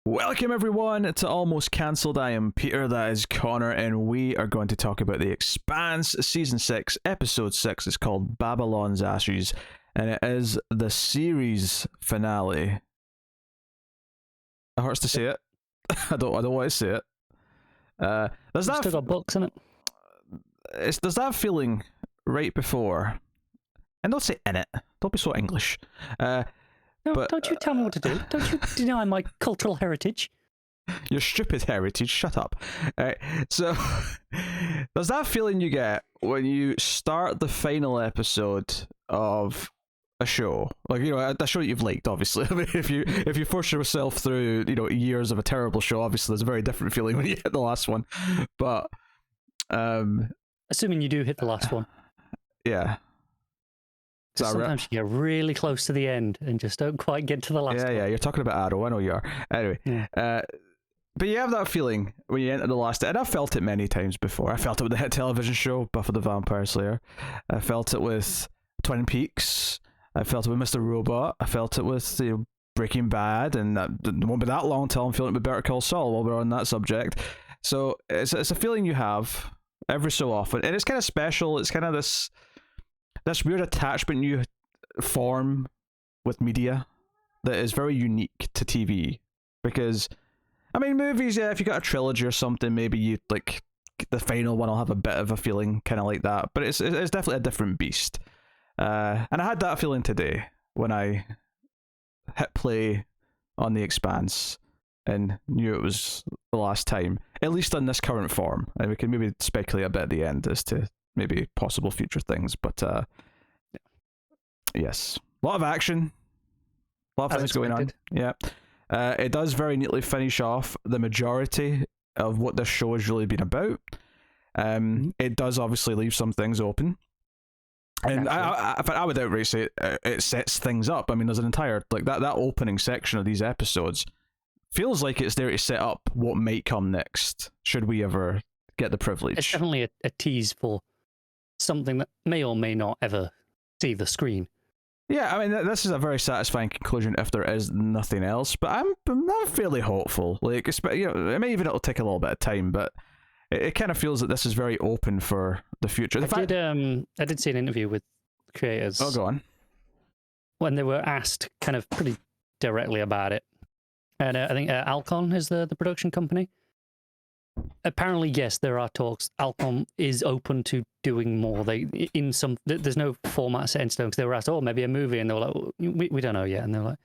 Welcome everyone to Almost Cancelled. I am Peter, that is Connor, and we are going to talk about The Expanse, Season 6, Episode 6. It's called Babylon's Ashes, and it is the series finale. It hurts to say it. I don't want to say it. There's that still got books in it. There's that feeling right before, and don't say in it. Don't be so English. No, but, don't you tell me what to do. Don't you deny my cultural heritage. Your stupid heritage, shut up. So, there's that feeling you get when you start the final episode of a show. Like, you know, a show that you've liked, obviously. I mean, if you force yourself through, you know, years of a terrible show, obviously there's a very different feeling when you hit the last one. But, assuming you do hit the last one. Yeah. Sometimes you get really close to the end and just don't quite get to the last one. Yeah, you're talking about Arrow, I know you are. Anyway, but you have that feeling when you enter the last, and I've felt it many times before. I felt it with the hit television show, Buffy the Vampire Slayer. I felt it with Twin Peaks. I felt it with Mr. Robot. I felt it with Breaking Bad, and it won't be that long until I'm feeling it with Better Call Saul while we're on that subject. So it's a feeling you have every so often, and it's kind of special. It's kind of this weird attachment you form with media that is very unique to TV. Because, I mean, movies, yeah, if you got a trilogy or something, maybe you like the final one will have a bit of a feeling kind of like that. But it's definitely a different beast. And I had that feeling today when I hit play on The Expanse and knew it was the last time, at least in this current form. And we can maybe speculate a bit at the end as to maybe possible future things, but yes, a lot of action, a lot of things going on. Yeah, it does very neatly finish off the majority of what this show has really been about. It does obviously leave some things open, and I would outright say it sets things up. I mean, there's an entire that opening section of these episodes feels like it's there to set up what might come next, should we ever get the privilege. It's definitely a tease for something that may or may not ever see the screen. Yeah, I mean, this is a very satisfying conclusion if there is nothing else, but I'm fairly hopeful. Like, you know, it'll take a little bit of time, but it kind of feels that this is very open for the future. I did see an interview with creators. Oh, go on. When they were asked kind of pretty directly about it. And I think Alcon is the production company. Apparently, yes, there are talks. Alcon is open to doing more. There's no format set in stone, because they were asked, maybe a movie, and they were like, we don't know yet. And they're like,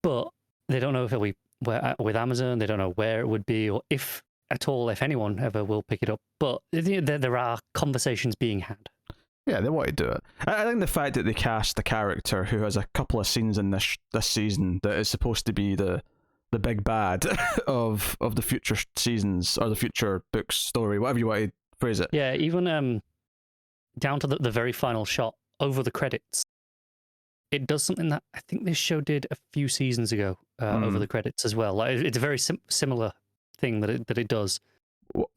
but they don't know if it'll be with Amazon. They don't know where it would be, or if at all, if anyone ever will pick it up. But there are conversations being had. Yeah, they want to do it. I think the fact that they cast the character who has a couple of scenes in this season that is supposed to be the big bad of the future seasons, or the future book story, whatever you want to phrase it. Yeah, even down to the very final shot over the credits, it does something that I think this show did a few seasons ago over the credits as well. Like, it's a very similar thing that it does,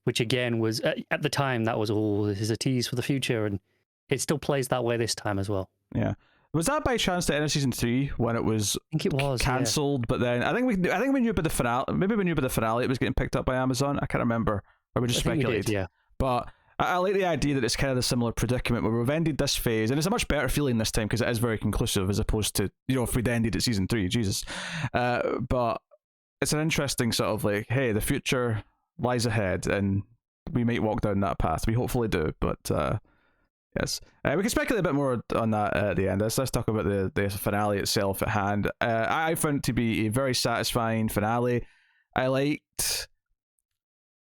which again was at the time that was this is a tease for the future, and it still plays that way this time as well. Yeah. Was that by chance the end of season 3 when it was? I think it was cancelled, yeah. But then I think we knew about the finale. Maybe we knew about the finale. It was getting picked up by Amazon. I can't remember, or we just speculated. Yeah. But I like the idea that it's kind of the similar predicament where we've ended this phase, and it's a much better feeling this time because it is very conclusive as opposed to, you know, if we'd ended at season 3, Jesus. But it's an interesting sort of like, hey, the future lies ahead, and we might walk down that path. We hopefully do, but. Yes, we can speculate a bit more on that at the end. Let's talk about the finale itself at hand. I found it to be a very satisfying finale. I liked,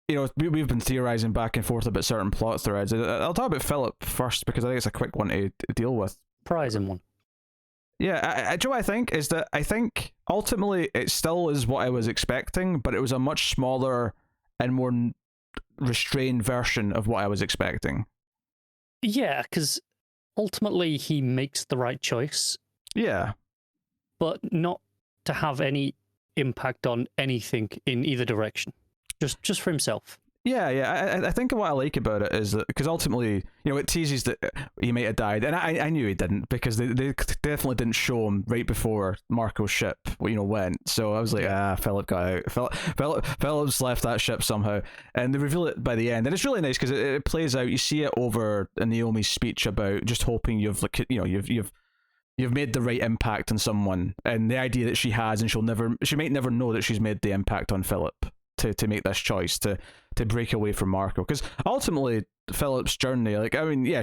you know, we've been theorizing back and forth about certain plot threads. I'll talk about Philip first because I think it's a quick one to deal with. Surprising one. Yeah, do you know what I think? Is that I think ultimately it still is what I was expecting, but it was a much smaller and more restrained version of what I was expecting. Yeah, because ultimately he makes the right choice. Yeah. But not to have any impact on anything in either direction. Just for himself. I think what I like about it is that because ultimately, it teases that he might have died, and I knew he didn't because they definitely didn't show him right before Marco's ship, went. So I was like, Philip got out. Philip's left that ship somehow, and they reveal it by the end, and it's really nice because it plays out. You see it over in Naomi's speech about just hoping you've made the right impact on someone, and the idea that she has, and she might never know that she's made the impact on Philip to make this choice to break away from Marco, because ultimately Philip's journey,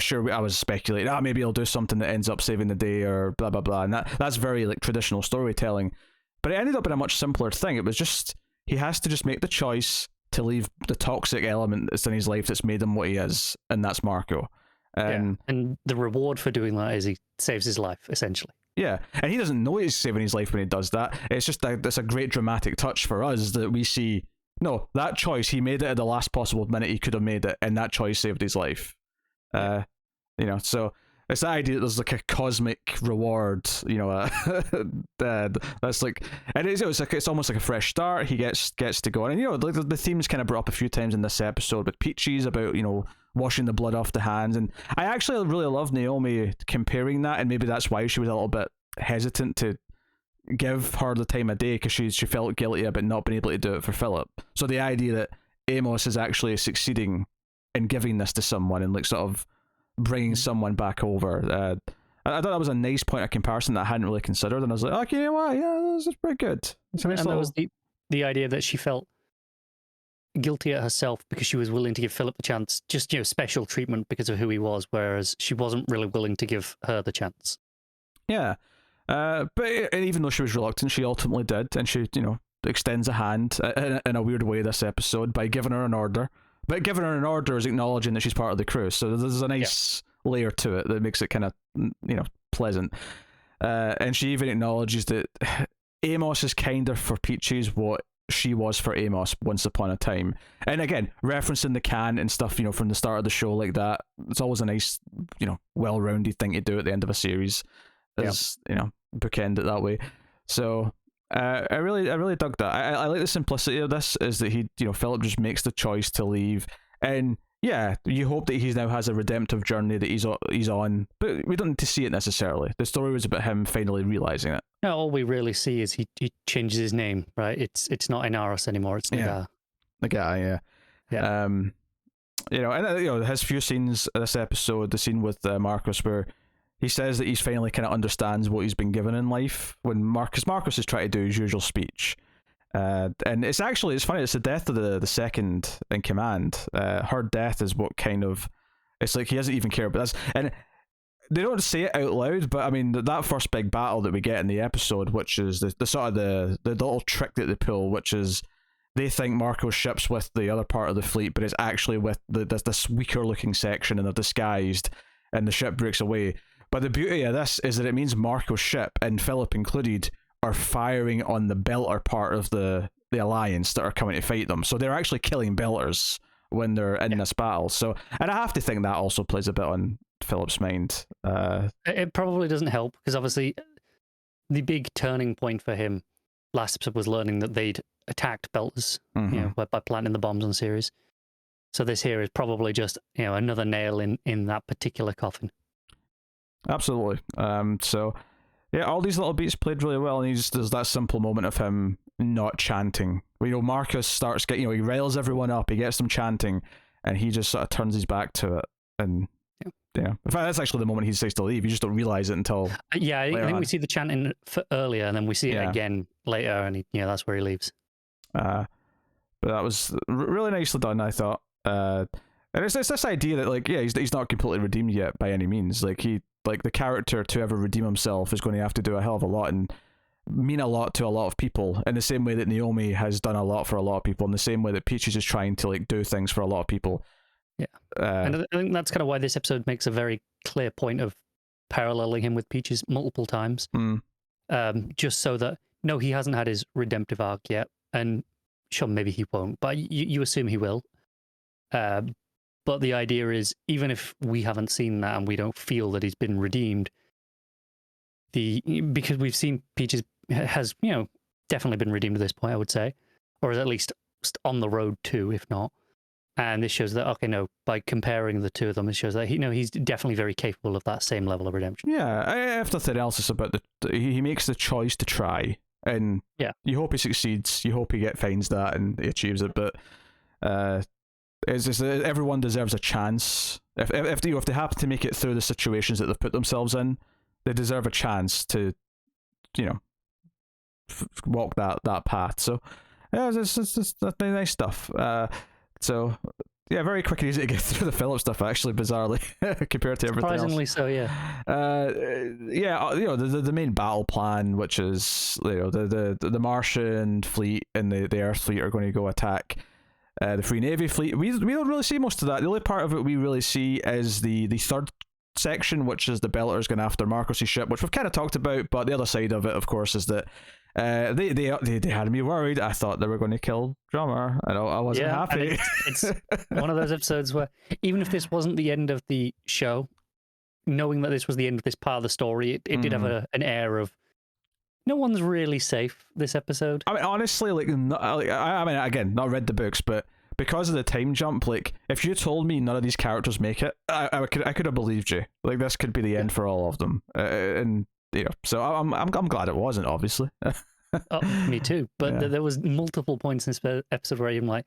sure, I was speculating, maybe he'll do something that ends up saving the day or blah blah blah, and that's very traditional storytelling, but it ended up in a much simpler thing. It was just he has to just make the choice to leave the toxic element that's in his life that's made him what he is, and that's Marco. And the reward for doing that is he saves his life, essentially. Yeah, and he doesn't know he's saving his life when he does that. It's just that's a great dramatic touch for us that we see. No, that choice, he made it at the last possible minute he could have made it, and that choice saved his life. So it's the idea that there's a cosmic reward, that's and it's almost like a fresh start. He gets to go, and the theme's kind of brought up a few times in this episode with Peaches about washing the blood off the hands, and I actually really love Naomi comparing that, and maybe that's why she was a little bit hesitant to give her the time of day, because she felt guilty about not being able to do it for Philip. So the idea that Amos is actually succeeding in giving this to someone and sort of bringing someone back over, I thought that was a nice point of comparison that I hadn't really considered, and I was like, okay, you know what, yeah, this is pretty good. It's a nice and there was the idea that she felt guilty at herself because she was willing to give Philip the chance, just special treatment because of who he was, whereas she wasn't really willing to give her the chance. Yeah. But even though she was reluctant, she ultimately did, and she, extends a hand in a weird way this episode by giving her an order. But giving her an order is acknowledging that she's part of the crew, so there's a nice layer to it that makes it kind of, pleasant. And she even acknowledges that Amos is kind of for Peaches what she was for Amos once upon a time. And again, referencing the can and stuff, from the start of the show like that, it's always a nice, well-rounded thing to do at the end of a series. Bookend it that way. So I really dug that. I like the simplicity of this, is that he, Philip just makes the choice to leave, and you hope that he now has a redemptive journey that he's on, but we don't need to see it necessarily. The story was about him finally realizing it. No, all we really see is he changes his name, right? It's not Inaros anymore, it's Nagar. Nagar, yeah. And his few scenes this episode, the scene with Marcus where he says that he's finally kind of understands what he's been given in life, when Marcus is trying to do his usual speech. And it's funny, it's the death of the second in command. Her death is what kind of, it's like he doesn't even care, but and they don't say it out loud, but I mean, that first big battle that we get in the episode, which is the sort of the little trick that they pull, which is they think Marco's ship's with the other part of the fleet, but it's actually with this weaker looking section, and they're disguised, and the ship breaks away. But the beauty of this is that it means Marco's ship, and Philip included, are firing on the Belter part of the Alliance that are coming to fight them. So they're actually killing Belters when they're in this battle. So, and I have to think that also plays a bit on Philip's mind. It probably doesn't help, because obviously the big turning point for him last episode was learning that they'd attacked Belters, by planting the bombs on Ceres. So this here is probably just, another nail in that particular coffin. Absolutely. So yeah, all these little beats played really well, and there's that simple moment of him not chanting. Marcus starts getting, he riles everyone up, he gets them chanting, and he just sort of turns his back to it. And in fact, that's actually the moment he decides to leave. You just don't realize it until I think we see the chanting earlier, and then we see it again later, and that's where he leaves. But that was really nicely done, I thought. And it's this idea that he's not completely redeemed yet by any means. The character, to ever redeem himself, is going to have to do a hell of a lot and mean a lot to a lot of people, in the same way that Naomi has done a lot for a lot of people, in the same way that Peaches is trying to do things for a lot of people. And I think that's kind of why this episode makes a very clear point of paralleling him with Peaches multiple times, just so that he hasn't had his redemptive arc yet, and sure, maybe he won't, but you assume he will. But the idea is, even if we haven't seen that and we don't feel that he's been redeemed, because we've seen Peaches has, definitely been redeemed at this point, I would say, or is at least on the road to, if not. And this shows that, okay, no, by comparing the two of them, it shows that he's definitely very capable of that same level of redemption. Yeah, if nothing else, it's about he makes the choice to try, and you hope he succeeds. You hope he finds that and he achieves it. But it's just everyone deserves a chance. If they happen to make it through the situations that they've put themselves in, they deserve a chance to, walk that path. So yeah, it's nice stuff. So yeah, very quick and easy to get through the Philip stuff, actually, bizarrely, compared to everything else. Surprisingly so, yeah. The main battle plan, which is the Martian fleet and the Earth fleet are going to go attack the Free Navy fleet. We don't really see most of that. The only part of it we really see is the third section, which is the Belters going after Marcos's ship, which we've kind of talked about. But the other side of it, of course, is that they had me worried. I thought they were going to kill Drummer, and I wasn't happy. It's one of those episodes where even if this wasn't the end of the show, knowing that this was the end of this part of the story, it did have an air of no one's really safe this episode. I mean, honestly, I mean, again, not read the books, but because of the time jump, if you told me none of these characters make it, I could have believed you. This could be the end for all of them, and. So I'm glad it wasn't, obviously. Me too. But there was multiple points in this episode where I'm like,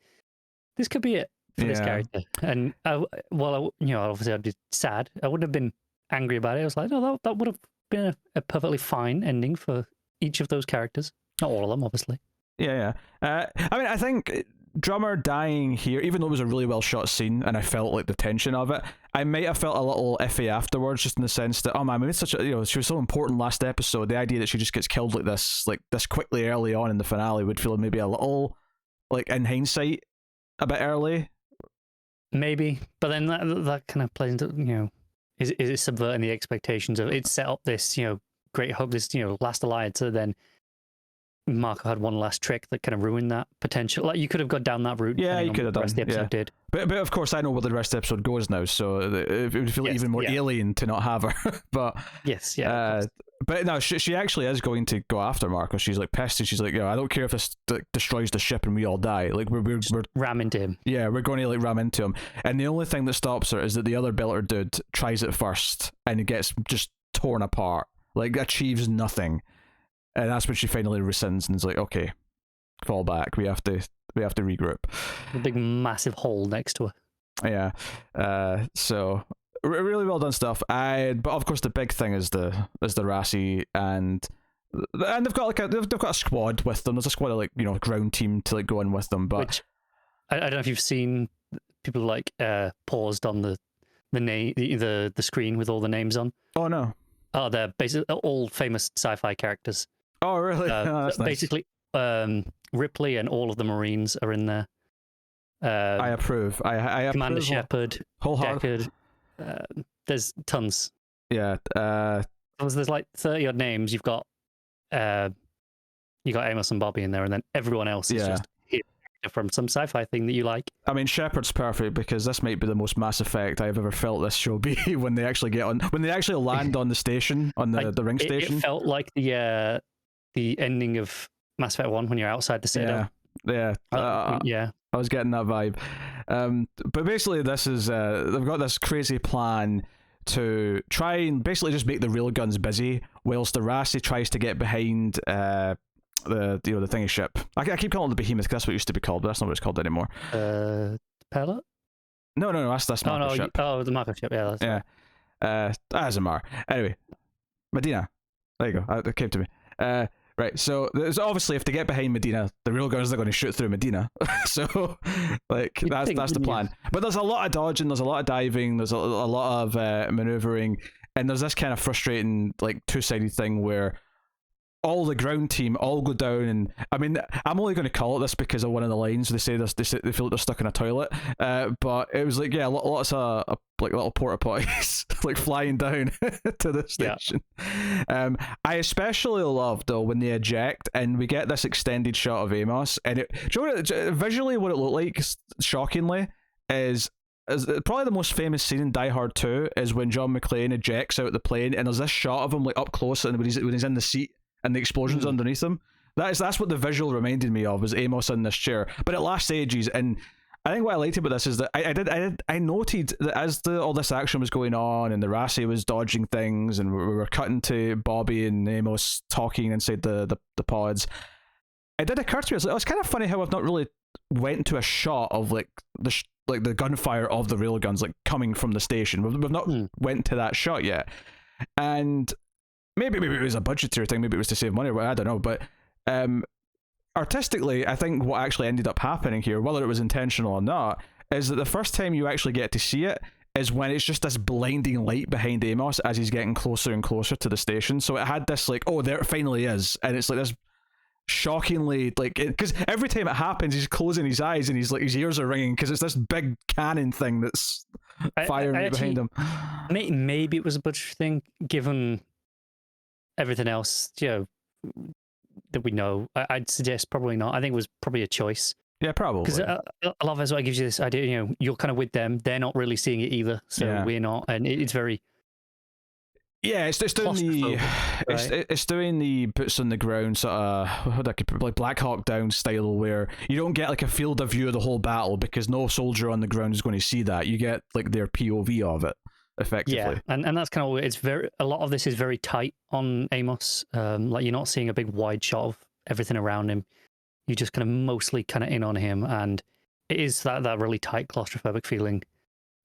this could be it for this character. And obviously I'd be sad. I wouldn't have been angry about it. I was like, no, that would have been a perfectly fine ending for each of those characters. Not all of them, obviously. Yeah. I mean, I think Drummer dying here, even though it was a really well shot scene and I felt like the tension of it, I might have felt a little iffy afterwards, just in the sense that, oh man, I mean, it's such a, she was so important last episode. The idea that she just gets killed like this quickly early on in the finale would feel maybe a little, in hindsight, a bit early. Maybe, but then that kind of plays into, is it subverting the expectations of it set up this, great hope, this, last alliance, so then Marco had one last trick that kind of ruined that potential. You could have got down that route. Yeah, you could have done. The rest of the episode did. But of course, I know where the rest of the episode goes now, so it would feel even more alien to not have her. But yes, yeah. But no, she actually is going to go after Marco. She's pissed, and she's like, I don't care if this destroys the ship and we all die. We're ram into him. Yeah, we're going to ram into him. And the only thing that stops her is that the other Belter dude tries it first, and it gets just torn apart. Achieves nothing. And that's when she finally rescinds and is like, okay, fall back. We have to regroup. A big massive hole next to her. Yeah. So really well done stuff. But of course the big thing is the Rassi, and they've got they've got a squad with them. There's a squad of ground team to go in with them. But which, I don't know if you've seen people paused on the screen with all the names on. Oh no. Oh, they're basically all famous sci-fi characters. Oh, really? That's basically, nice. Ripley and all of the Marines are in there. I approve. I Commander approve. Shepard, Deckard. There's tons. Yeah. There's 30 odd names. You've got Amos and Bobby in there, and then everyone else is just from some sci-fi thing that you like. I mean, Shepard's perfect because this might be the most Mass Effect I've ever felt this show be when they actually land on the station, on the ring station. It felt like the ending of Mass Effect 1 when you're outside the citadel. Yeah. Yeah. I was getting that vibe. But basically this is they've got this crazy plan to try and basically just make the railguns busy whilst the Rassi tries to get behind the thingy ship. I keep calling it the Behemoth because that's what it used to be called, but that's not what it's called anymore. Pellet? No, that's Marco's ship. Oh, the Marco ship. Yeah, that's Azamar. Anyway, Medina. There you go. It came to me. Right. So there's obviously, if they get behind Medina, the railguns are going to shoot through Medina. So that's the plan. But there's a lot of dodging. There's a lot of diving. There's a lot of maneuvering, and there's this kind of frustrating two-sided thing where all the ground team all go down, and I mean, I'm only going to call it this because of one of the lines. They say this. They feel like they're stuck in a toilet. But it was lots of little porta potties flying down to the station. Yeah. I especially love though when they eject and we get this extended shot of Amos, and visually what it looked like, shockingly, is probably the most famous scene in Die Hard 2 is when John McClane ejects out the plane, and there's this shot of him up close, and when he's in the seat and the explosions underneath him. That's what the visual reminded me of, was Amos in this chair. But it lasts ages, and I think what I liked about this is that I noted that as all this action was going on and the Rassi was dodging things and we were cutting to Bobby and Amos talking inside the pods, it did occur to me, it's kind of funny how I've not really went to a shot of like the gunfire of the railguns like coming from the station. We've not went to that shot yet, and maybe it was a budgetary thing, maybe it was to save money, I don't know, but artistically, I think what actually ended up happening here, whether it was intentional or not, is that the first time you actually get to see it is when it's just this blinding light behind Amos as he's getting closer and closer to the station. So it had this like, oh, there it finally is, and it's like this shockingly, like, because every time it happens he's closing his eyes and he's like, his ears are ringing because it's this big cannon thing that's firing right behind him. Maybe it was a budget thing, given everything else, that we know. I'd suggest probably not. I think it was probably a choice. Yeah, probably. Because a lot of it gives you this idea, you're kind of with them. They're not really seeing it either, so we're not. And it's very... Yeah, it's doing the... Right? It's doing the boots on the ground sort of... How would I put it? Like Black Hawk Down style, where you don't get like a field of view of the whole battle because no soldier on the ground is going to see that. You get like their POV of it, effectively. Yeah, and that's kind of... It's very... A lot of this is very tight on Amos. Like, you're not seeing a big wide shot of everything around him. You're just kind of mostly kind of in on him, and it is that really tight claustrophobic feeling,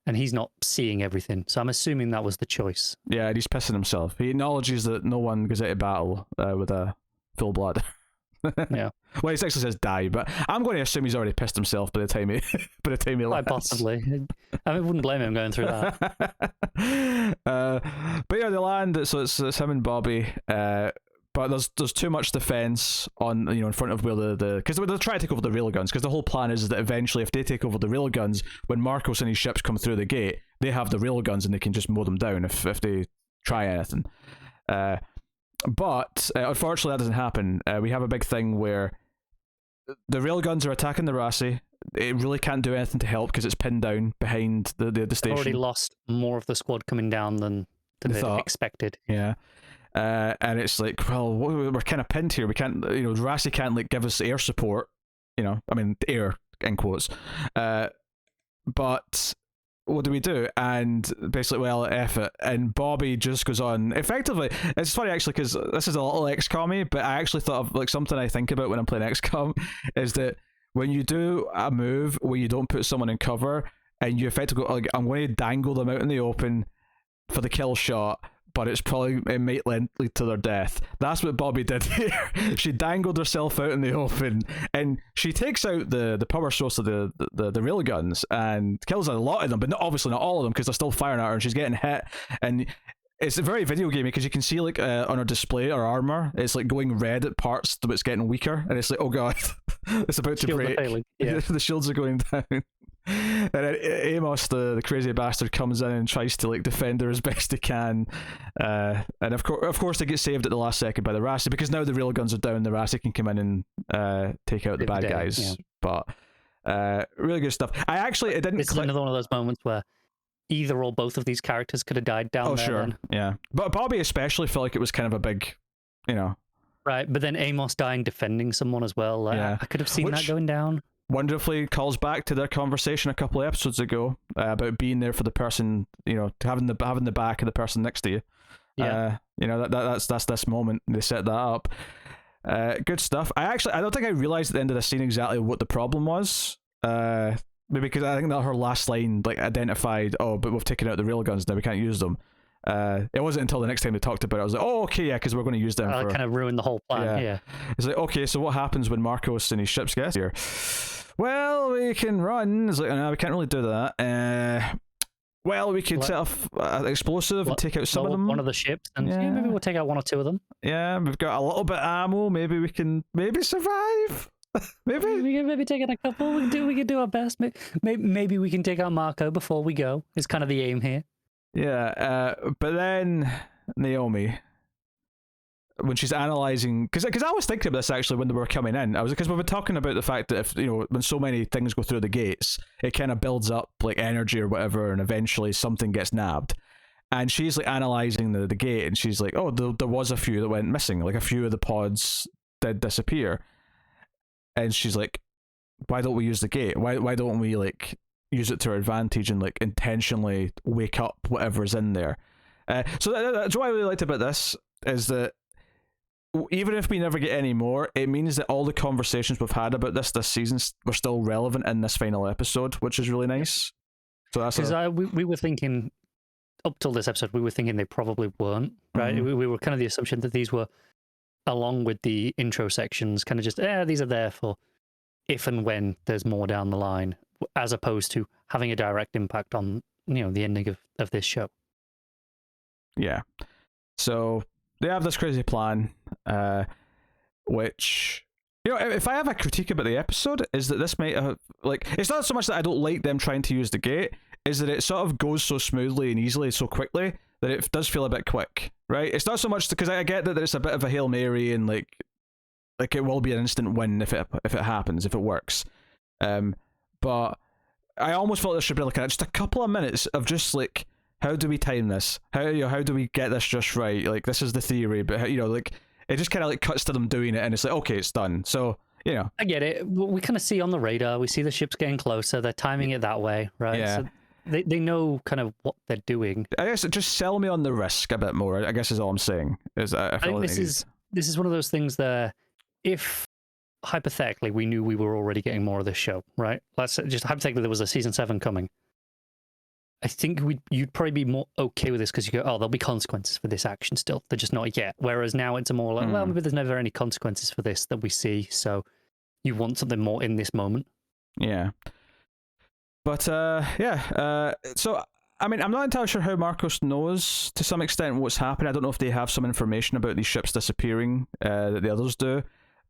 and he's not seeing everything. So I'm assuming that was the choice. Yeah, and he's pissing himself. He acknowledges that no one goes out of battle with a full blood. Yeah. Well, he actually says die, but I'm going to assume he's already pissed himself by the time he Quite possibly. I wouldn't blame him going through that. But yeah, they land. So it's him and Bobby. But there's too much defense on, in front of where the because they're trying to take over the railguns, because the whole plan is that eventually if they take over the railguns, when Marcos and his ships come through the gate, they have the railguns and they can just mow them down if they try anything. But unfortunately that doesn't happen. We have a big thing where the railguns are attacking the Rassi. It really can't do anything to help because it's pinned down behind the station. Already lost more of the squad coming down than they expected. Yeah. And it's like, well, we're kind of pinned here. We can't, Rassi can't like give us air support. I mean, air in quotes. But what do we do? And basically, well, F it. And Bobby just goes on. Effectively, it's funny actually, because this is a little XCOM-y, but I actually thought of like something I think about when I'm playing XCOM is that when you do a move where you don't put someone in cover and you effectively go, like, I'm going to dangle them out in the open for the kill shot, but it might lead to their death. That's what Bobby did here. She dangled herself out in the open, and she takes out the power source of the railguns and kills a lot of them, but obviously not all of them, because they're still firing at her and she's getting hit. And it's very video gamey because you can see like on her display, her armor, it's like going red at parts, but it's getting weaker, and it's like, oh god, it's about to break. Yeah. The shields are going down. And then Amos, the crazy bastard, comes in and tries to like defend her as best he can, and of course they get saved at the last second by the Rassi, because now the railguns are down. The Rassi can come in and take out the bad guys. Yeah. But really good stuff. It didn't. It's another one of those moments where either or both of these characters could have died down there. Oh sure, then. Yeah. But Bobby especially felt like it was kind of a big, Right, but then Amos dying defending someone as well. Yeah. I could have seen that going down. Wonderfully calls back to their conversation a couple of episodes ago about being there for the person, having the back of the person next to you. Yeah. That's this moment. They set that up. Good stuff. I don't think I realized at the end of the scene exactly what the problem was. Maybe because I think that her last line like identified, but we've taken out the railguns now, we can't use them. It wasn't until the next time they talked about it I was like, oh okay, yeah, because we're going to use them. Kind of ruined the whole plan. Yeah. It's like, okay, so what happens when Marcos and his ships get here? Well, we can run. It's like, no, we can't really do that. Well, we could set off an explosive and take out some of them. One of the ships, and maybe we'll take out one or two of them. Yeah, we've got a little bit of ammo. Maybe we can survive. Maybe we can take out a couple. We can do our best. Maybe we can take out Marco before we go. Is kind of the aim here. Yeah, but then Naomi, when she's analysing, because I was thinking about this actually when they were coming in, because we were talking about the fact that if when so many things go through the gates, it kind of builds up like energy or whatever, and eventually something gets nabbed. And she's like analysing the gate, and she's like, oh, there was a few that went missing, like a few of the pods did disappear, and she's like, why don't we use the gate? Why don't we like use it to our advantage and like intentionally wake up whatever's in there? So that's what I really liked about this is that even if we never get any more, it means that all the conversations we've had about this season were still relevant in this final episode, which is really nice. So that's because we were thinking up till this episode, we were thinking they probably weren't, right? Mhm. We were kind of the assumption that these were, along with the intro sections, kind of just these are there for if and when there's more down the line, as opposed to having a direct impact on the ending of this show. Yeah. So they have this crazy plan, which, if I have a critique about the episode, is that this might have, like, it's not so much that I don't like them trying to use the gate, is that it sort of goes so smoothly and easily so quickly that it does feel a bit quick, right? It's not so much because I get that it's a bit of a Hail Mary and like it will be an instant win if it happens, if it works. But I almost felt there should be like just a couple of minutes of just like, how do we time this? How do we get this just right? Like, this is the theory, but like it just kind of like cuts to them doing it, and it's like, okay, it's done. So I get it. We kind of see on the radar, we see the ships getting closer. They're timing it that way, right? Yeah. So they know kind of what they're doing. I guess just sell me on the risk a bit more, I guess is all I'm saying. I feel think like this is one of those things that if hypothetically we knew we were already getting more of this show, right? Let's say just hypothetically there was a season 7 coming. I think you'd probably be more okay with this because you go, there'll be consequences for this action still. They're just not yet. Whereas now it's a more like, well, maybe there's never any consequences for this that we see. So you want something more in this moment. Yeah. But so I mean, I'm not entirely sure how Marcos knows to some extent what's happening. I don't know if they have some information about these ships disappearing that the others do.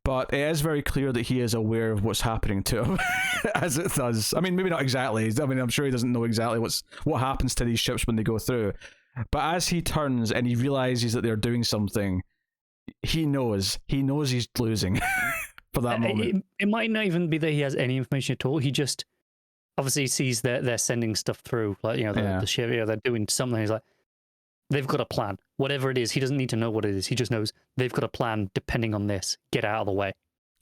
But it is very clear that he is aware of what's happening to him, as it does. I mean, maybe not exactly. I mean, I'm sure he doesn't know exactly what happens to these ships when they go through. But as he turns and he realizes that they're doing something, he knows he's losing for that moment. It might not even be that he has any information at all. He just obviously sees that they're sending stuff through, like the ship. They're doing something. He's like, they've got a plan. Whatever it is, he doesn't need to know what it is. He just knows they've got a plan depending on this. Get out of the way.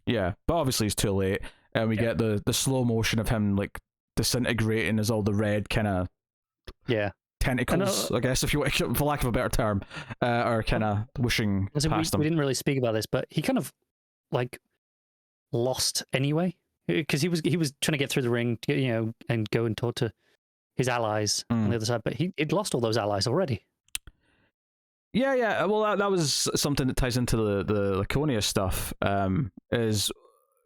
Yeah, but obviously it's too late. And we get the slow motion of him like disintegrating as all the red kind of tentacles, I guess, if you want, for lack of a better term, are kind of whooshing past him. We didn't really speak about this, but he kind of like lost anyway because he was trying to get through the ring, and go and talk to his allies on the other side, but he'd lost all those allies already. Yeah. Well, that was something that ties into the Laconia stuff. Is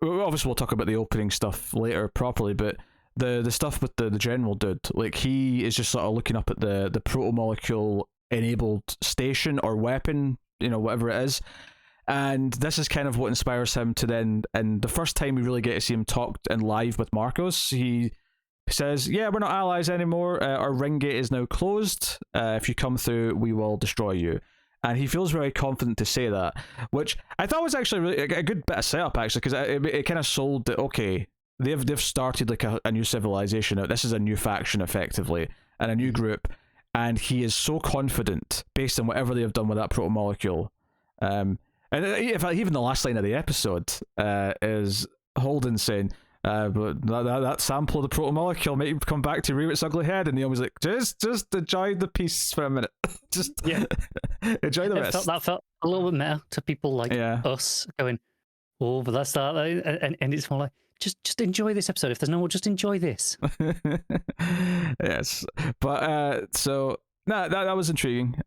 obviously we'll talk about the opening stuff later properly, but the stuff with the general dude, like he is just sort of looking up at the proto-molecule enabled station or weapon, whatever it is, and this is kind of what inspires him to then. And the first time we really get to see him talk and live with Marcos, he says, yeah, we're not allies anymore. Our ring gate is now closed. If you come through, we will destroy you. And he feels very confident to say that, which I thought was actually really a good bit of setup, actually, because it kind of sold that, okay, they've started like a new civilization. This is a new faction, effectively, and a new group. And he is so confident based on whatever they have done with that proto-molecule. And even the last line of the episode is Holden saying, but that sample of the proto-molecule might come back to rear its ugly head, and Naomi's like, just enjoy the piece for a minute. Just enjoy the rest. That felt a little bit meta to people like us going, oh, but that's that, and it's more like, just enjoy this episode. If there's no more, just enjoy this. Yes, but so that was intriguing.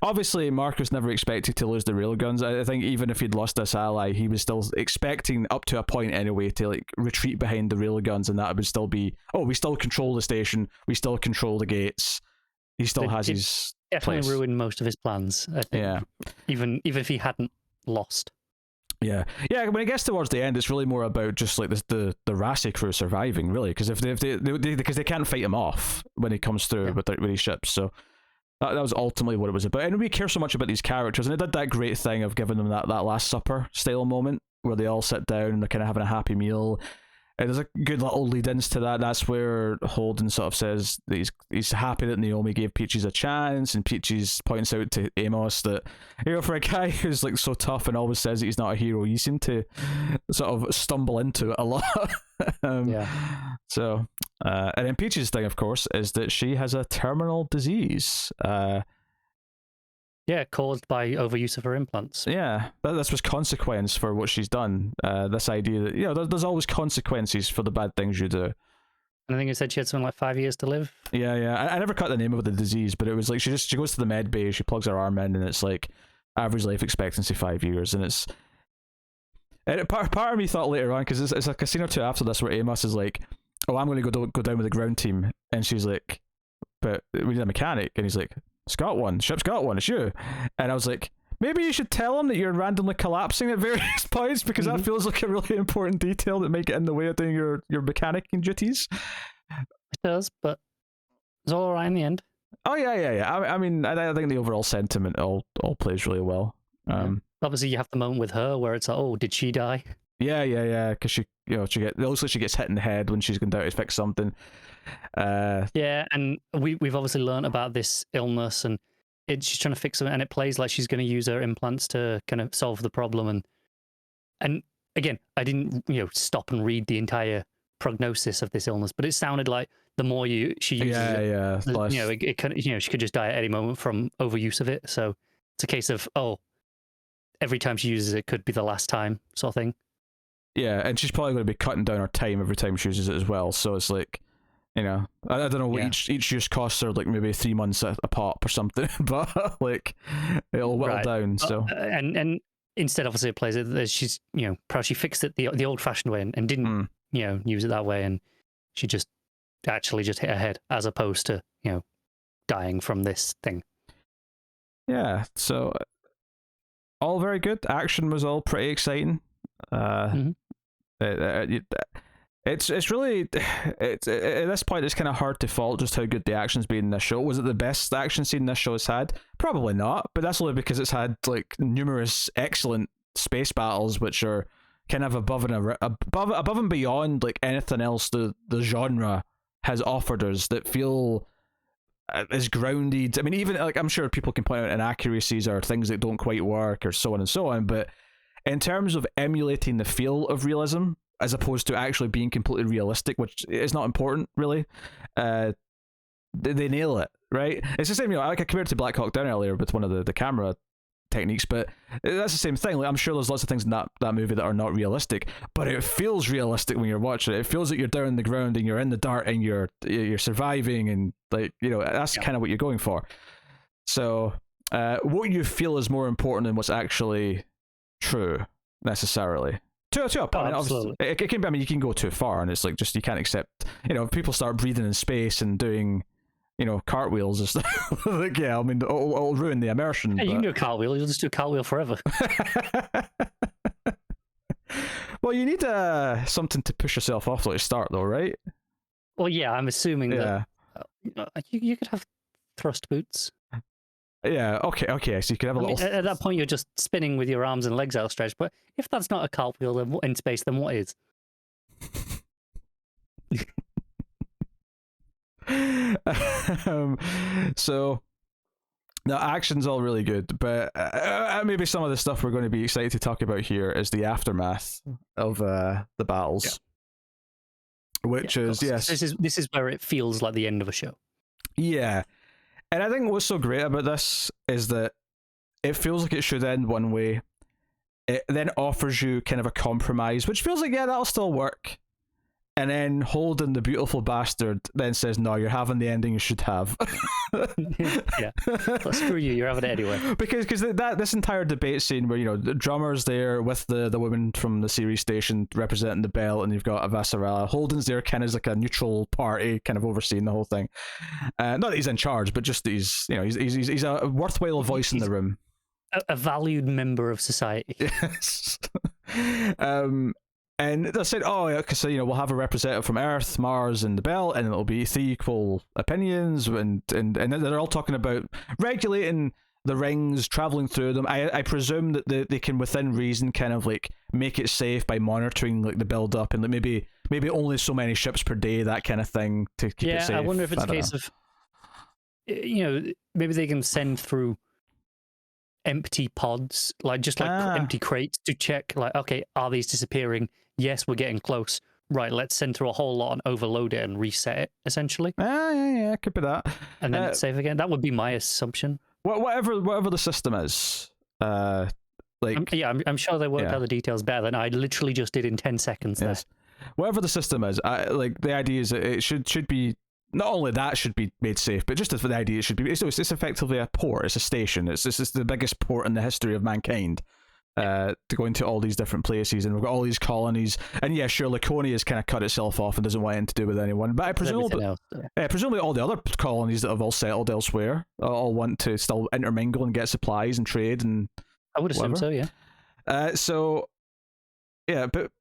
Obviously, Marcus never expected to lose the railguns. I think even if he'd lost this ally, he was still expecting, up to a point anyway, to like retreat behind the railguns, and that would still be, we still control the station, we still control the gates. He still has his definitely place. Ruined most of his plans. I think, even if he hadn't lost. Yeah. When it gets towards the end, it's really more about just like the Rassi crew surviving, really, because if they can't fight him off when he comes through with his ships. So that was ultimately what it was about. And we care so much about these characters, and it did that great thing of giving them that Last Supper style moment where they all sit down and they're kind of having a happy meal. And there's a good little lead-ins to that. That's where Holden sort of says that he's happy that Naomi gave Peaches a chance, and Peaches points out to Amos that, for a guy who's like so tough and always says that he's not a hero, you seem to sort of stumble into it a lot. So, and then Peaches' thing, of course, is that she has a terminal disease. Caused by overuse of her implants. Yeah, this was consequence for what she's done. This idea that, there's always consequences for the bad things you do. And I think it said she had something like 5 years to live. Yeah. I never cut the name of the disease, but it was like she goes to the med bay, she plugs her arm in, and it's like average life expectancy 5 years. And part of me thought later on, because it's like a scene or two after this where Amos is like, oh, I'm going to go down with the ground team. And she's like, but we need a mechanic. And he's like, ship's got one, it's you. And I was like, maybe you should tell him that you're randomly collapsing at various points, because that feels like a really important detail that might get in the way of doing your mechanicking duties. It does, but it's all right in the end. Oh yeah. I mean, I think the overall sentiment all plays really well. Obviously, you have the moment with her where it's like, oh, did she die? Yeah, because it looks like she gets hit in the head when she's going down to fix something. And we've obviously learned about this illness, and she's trying to fix it, and it plays like she's going to use her implants to kind of solve the problem. And again, I didn't stop and read the entire prognosis of this illness, but it sounded like the more she uses it, it kind of, she could just die at any moment from overuse of it. So it's a case of, every time she uses it could be the last time, sort of thing. Yeah, and she's probably going to be cutting down her time every time she uses it as well. So it's like, I don't know what each use costs her, like maybe 3 months a pop or something, but like it'll whittle down. So and instead, obviously, it plays it that she's perhaps she fixed it the old-fashioned way and didn't use it that way, and she just actually just hit her head as opposed to dying from this thing. Yeah, so all very good. Action was all pretty exciting. It's really at this point it's kind of hard to fault just how good the action's been in this show. Was it the best action scene this show has had? Probably not, but that's only because it's had like numerous excellent space battles which are kind of above and beyond like anything else the genre has offered us, that feel is grounded. I mean, even like I'm sure people can point out inaccuracies or things that don't quite work or so on and so on, but in terms of emulating the feel of realism as opposed to actually being completely realistic, which is not important really, they nail it, right? It's the same, like I compared to Black Hawk Down earlier with one of the camera techniques, but that's the same thing. Like I'm sure there's lots of things in that movie that are not realistic, but it feels realistic when you're watching it. It feels like you're down on the ground and you're in the dirt and you're surviving, and like that's kind of what you're going for. So what you feel is more important than what's actually true necessarily. To a point, absolutely. It can be. I mean, you can go too far, and it's like just you can't accept. If people start breathing in space and doing, cartwheels and stuff. Like, yeah, I mean, it'll ruin the immersion. Yeah, you can do a cartwheel. You'll just do a cartwheel forever. Well, you need something to push yourself off at the start, though, right? Well, yeah, I'm assuming that you could have thrust boots. Yeah, okay, so you could have a little... At that point, you're just spinning with your arms and legs outstretched, but if that's not a cartwheel in space, then what is? So, the action's all really good, but maybe some of the stuff we're going to be excited to talk about here is the aftermath of the battles. Yeah. Which is, yes... This is where it feels like the end of a show. Yeah. And I think what's so great about this is that it feels like it should end one way. It then offers you kind of a compromise, which feels like, yeah, that'll still work. And then Holden, the beautiful bastard, then says, no, you're having the ending you should have. Yeah. Well, screw you, you're having it anyway. Because this entire debate scene where, the drummer's there with the woman from the series station representing the belt, and you've got Avasarala. Holden's there kind of as like a neutral party, kind of overseeing the whole thing. Not that he's in charge, but just that he's a worthwhile voice in the room. A valued member of society. Yes. And they said, because we'll have a representative from Earth, Mars, and the Belt, and it'll be 3 equal opinions, and they're all talking about regulating the rings, traveling through them. I presume that they can, within reason, kind of like make it safe by monitoring like the build up and like maybe only so many ships per day, that kind of thing, to keep it safe. Yeah, I wonder if it's a case of, maybe they can send through empty pods, like just like empty crates to check, like, okay, are these disappearing? Yes, we're getting close. Right, let's send through a whole lot and overload it and reset it, essentially. Yeah, could be that. And then it's safe again. That would be my assumption. Whatever the system is, I'm sure they worked out the details better than I literally just did in 10 seconds. Yes. Whatever the system is, the idea is that it should be, not only that should be made safe, but just as the idea it should be, it's effectively a port, it's a station, it's the biggest port in the history of mankind, to go into all these different places, and we've got all these colonies, and yeah, sure, Laconia has kind of cut itself off and doesn't want anything to do with anyone, but I presume presumably all the other colonies that have all settled elsewhere all want to still intermingle and get supplies and trade, and I would assume so, yeah. So yeah, but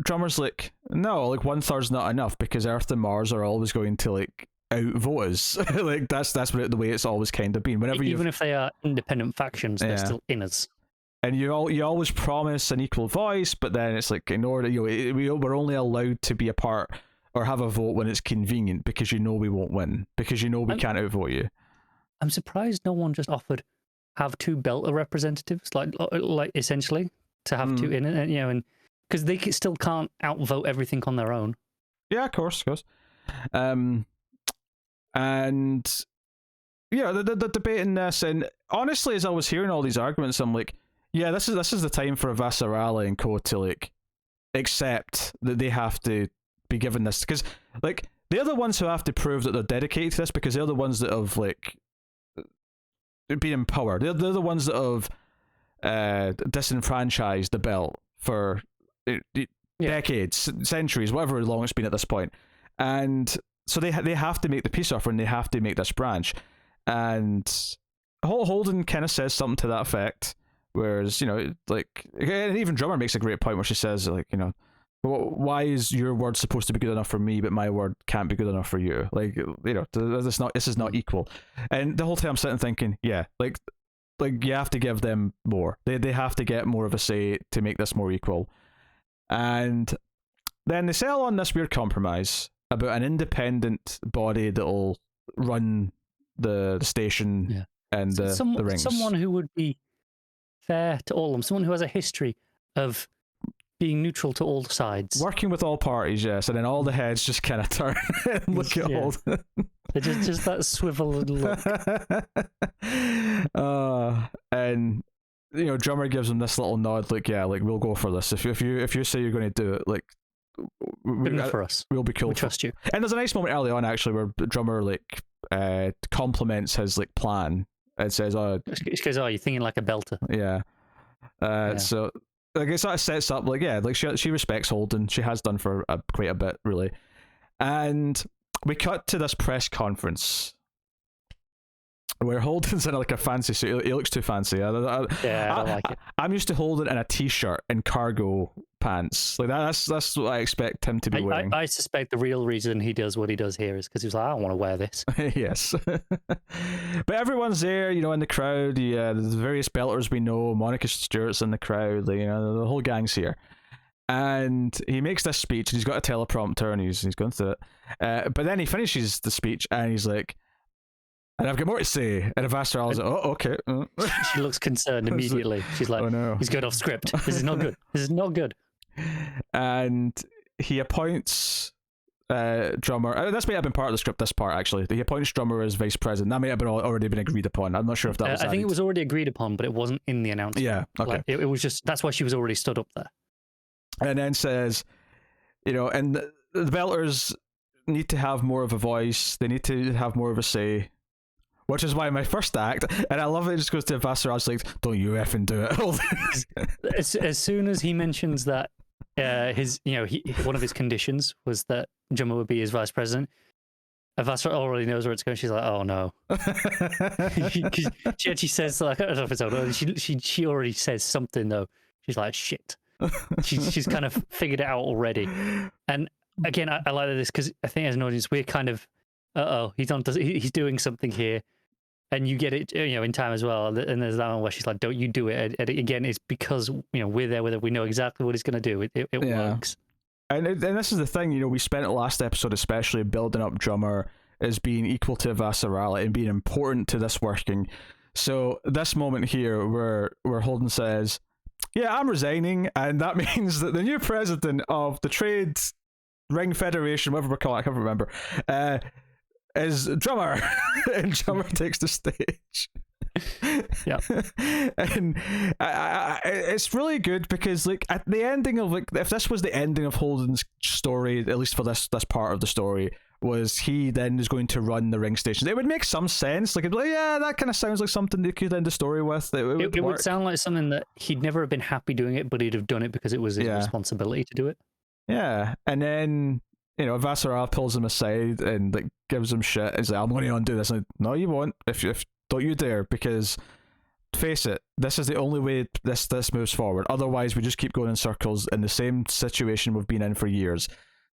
Drummer's like, no, like 1/3's not enough, because Earth and Mars are always going to like outvote us. Like that's the way it's always kind of been. Whenever even if they are independent factions, they're still in us. And you always promise an equal voice, but then it's like, in order, we're only allowed to be a part or have a vote when it's convenient, because we won't win, because we can't outvote you. I'm surprised no one just offered have 2 Belter representatives, like essentially to have 2 in it, and because they still can't outvote everything on their own. Yeah, of course. And yeah, the debate in this, and honestly, as I was hearing all these arguments, I'm like, yeah, this is the time for Avasarala and co to like accept that they have to be given this, because like they're the ones who have to prove that they're dedicated to this, because they're the ones that have like been in power. They're the ones that have disenfranchised the belt for decades, centuries, whatever long it's been at this point, and so they have to make the peace offer, and they have to make this branch. And Holden kind of says something to that effect, whereas like, and even Drummer makes a great point where she says, like, why is your word supposed to be good enough for me, but my word can't be good enough for you? Like, this is not equal. And the whole time I'm sitting thinking, yeah, like you have to give them more. They have to get more of a say to make this more equal. And then they settle on this weird compromise about an independent body that'll run the station and the rings. Someone who would be fair to all of them. Someone who has a history of being neutral to all sides. Working with all parties, yes. And then all the heads just kind of turn and look at Holden. just that swivel and look. And Drummer gives him this little nod, like, yeah, like, we'll go for this. If you say you're going to do it, like, good enough for us. We'll be cool. We trust you. And there's a nice moment early on, actually, where Drummer like compliments his like plan and says, "Oh, he goes, oh, you're thinking like a belter." Yeah. So like it sort of sets up like, yeah, like she respects Holden. She has done for quite a bit, really. And we cut to this press conference where Holden's in like a fancy suit. He looks too fancy. I don't like it. I'm used to Holden in a t-shirt and cargo pants. Like that's what I expect him to be wearing. I suspect the real reason he does what he does here is because he was like, I don't want to wear this. Yes. But everyone's there, in the crowd. There's various belters we know. Monica Stewart's in the crowd. The whole gang's here. And he makes this speech, and he's got a teleprompter, and he's going through it. But then he finishes the speech, and he's like, and I've got more to say. And Avasarala was like, oh, okay. She looks concerned immediately. She's like, oh, no. He's going off script. This is not good. This is not good. And he appoints Drummer. This may have been part of the script, this part, actually. He appoints Drummer as vice president. That may have already been agreed upon. I'm not sure if that was I think it was already agreed upon, but it wasn't in the announcement. Yeah, okay. Like, it was just, that's why she was already stood up there. And then says, and the Belters need to have more of a voice. They need to have more of a say. Which is why my first act, and I love it just goes to Avasarala's like, don't you effing do it. As soon as he mentions that one of his conditions was that Drummer would be his vice president, Avasarala already knows where it's going. She's like, oh no. She actually says, like, I don't know if it's over. She already says something though. She's like, shit. She's kind of figured it out already. And again, I like this because I think as an audience we're kind of, he's doing something here. And you get it, in time as well. And there's that one where she's like, "Don't you do it?" And again, it's because we're there with it. We know exactly what he's going to do. It works. And this is the thing, we spent the last episode especially building up Drummer as being equal to Avasarala and being important to this working. So this moment here where Holden says, "Yeah, I'm resigning," and that means that the new president of the Trade Ring Federation, whatever we're calling it, I can't remember, is Drummer, and Drummer takes the stage. Yeah, and it's really good because at the ending of if this was the ending of Holden's story, at least for this part of the story, was he then is going to run the ring stations, it would make some sense. It'd be like, yeah, that kind of sounds like something they could end the story with. It would sound like something that he'd never have been happy doing it, but he'd have done it because it was his responsibility to do it. Yeah, and then Vassara pulls him aside and gives him shit. He's like, "I'm going to undo this." And no, you won't. If don't you dare, because face it, this is the only way this moves forward. Otherwise, we just keep going in circles in the same situation we've been in for years.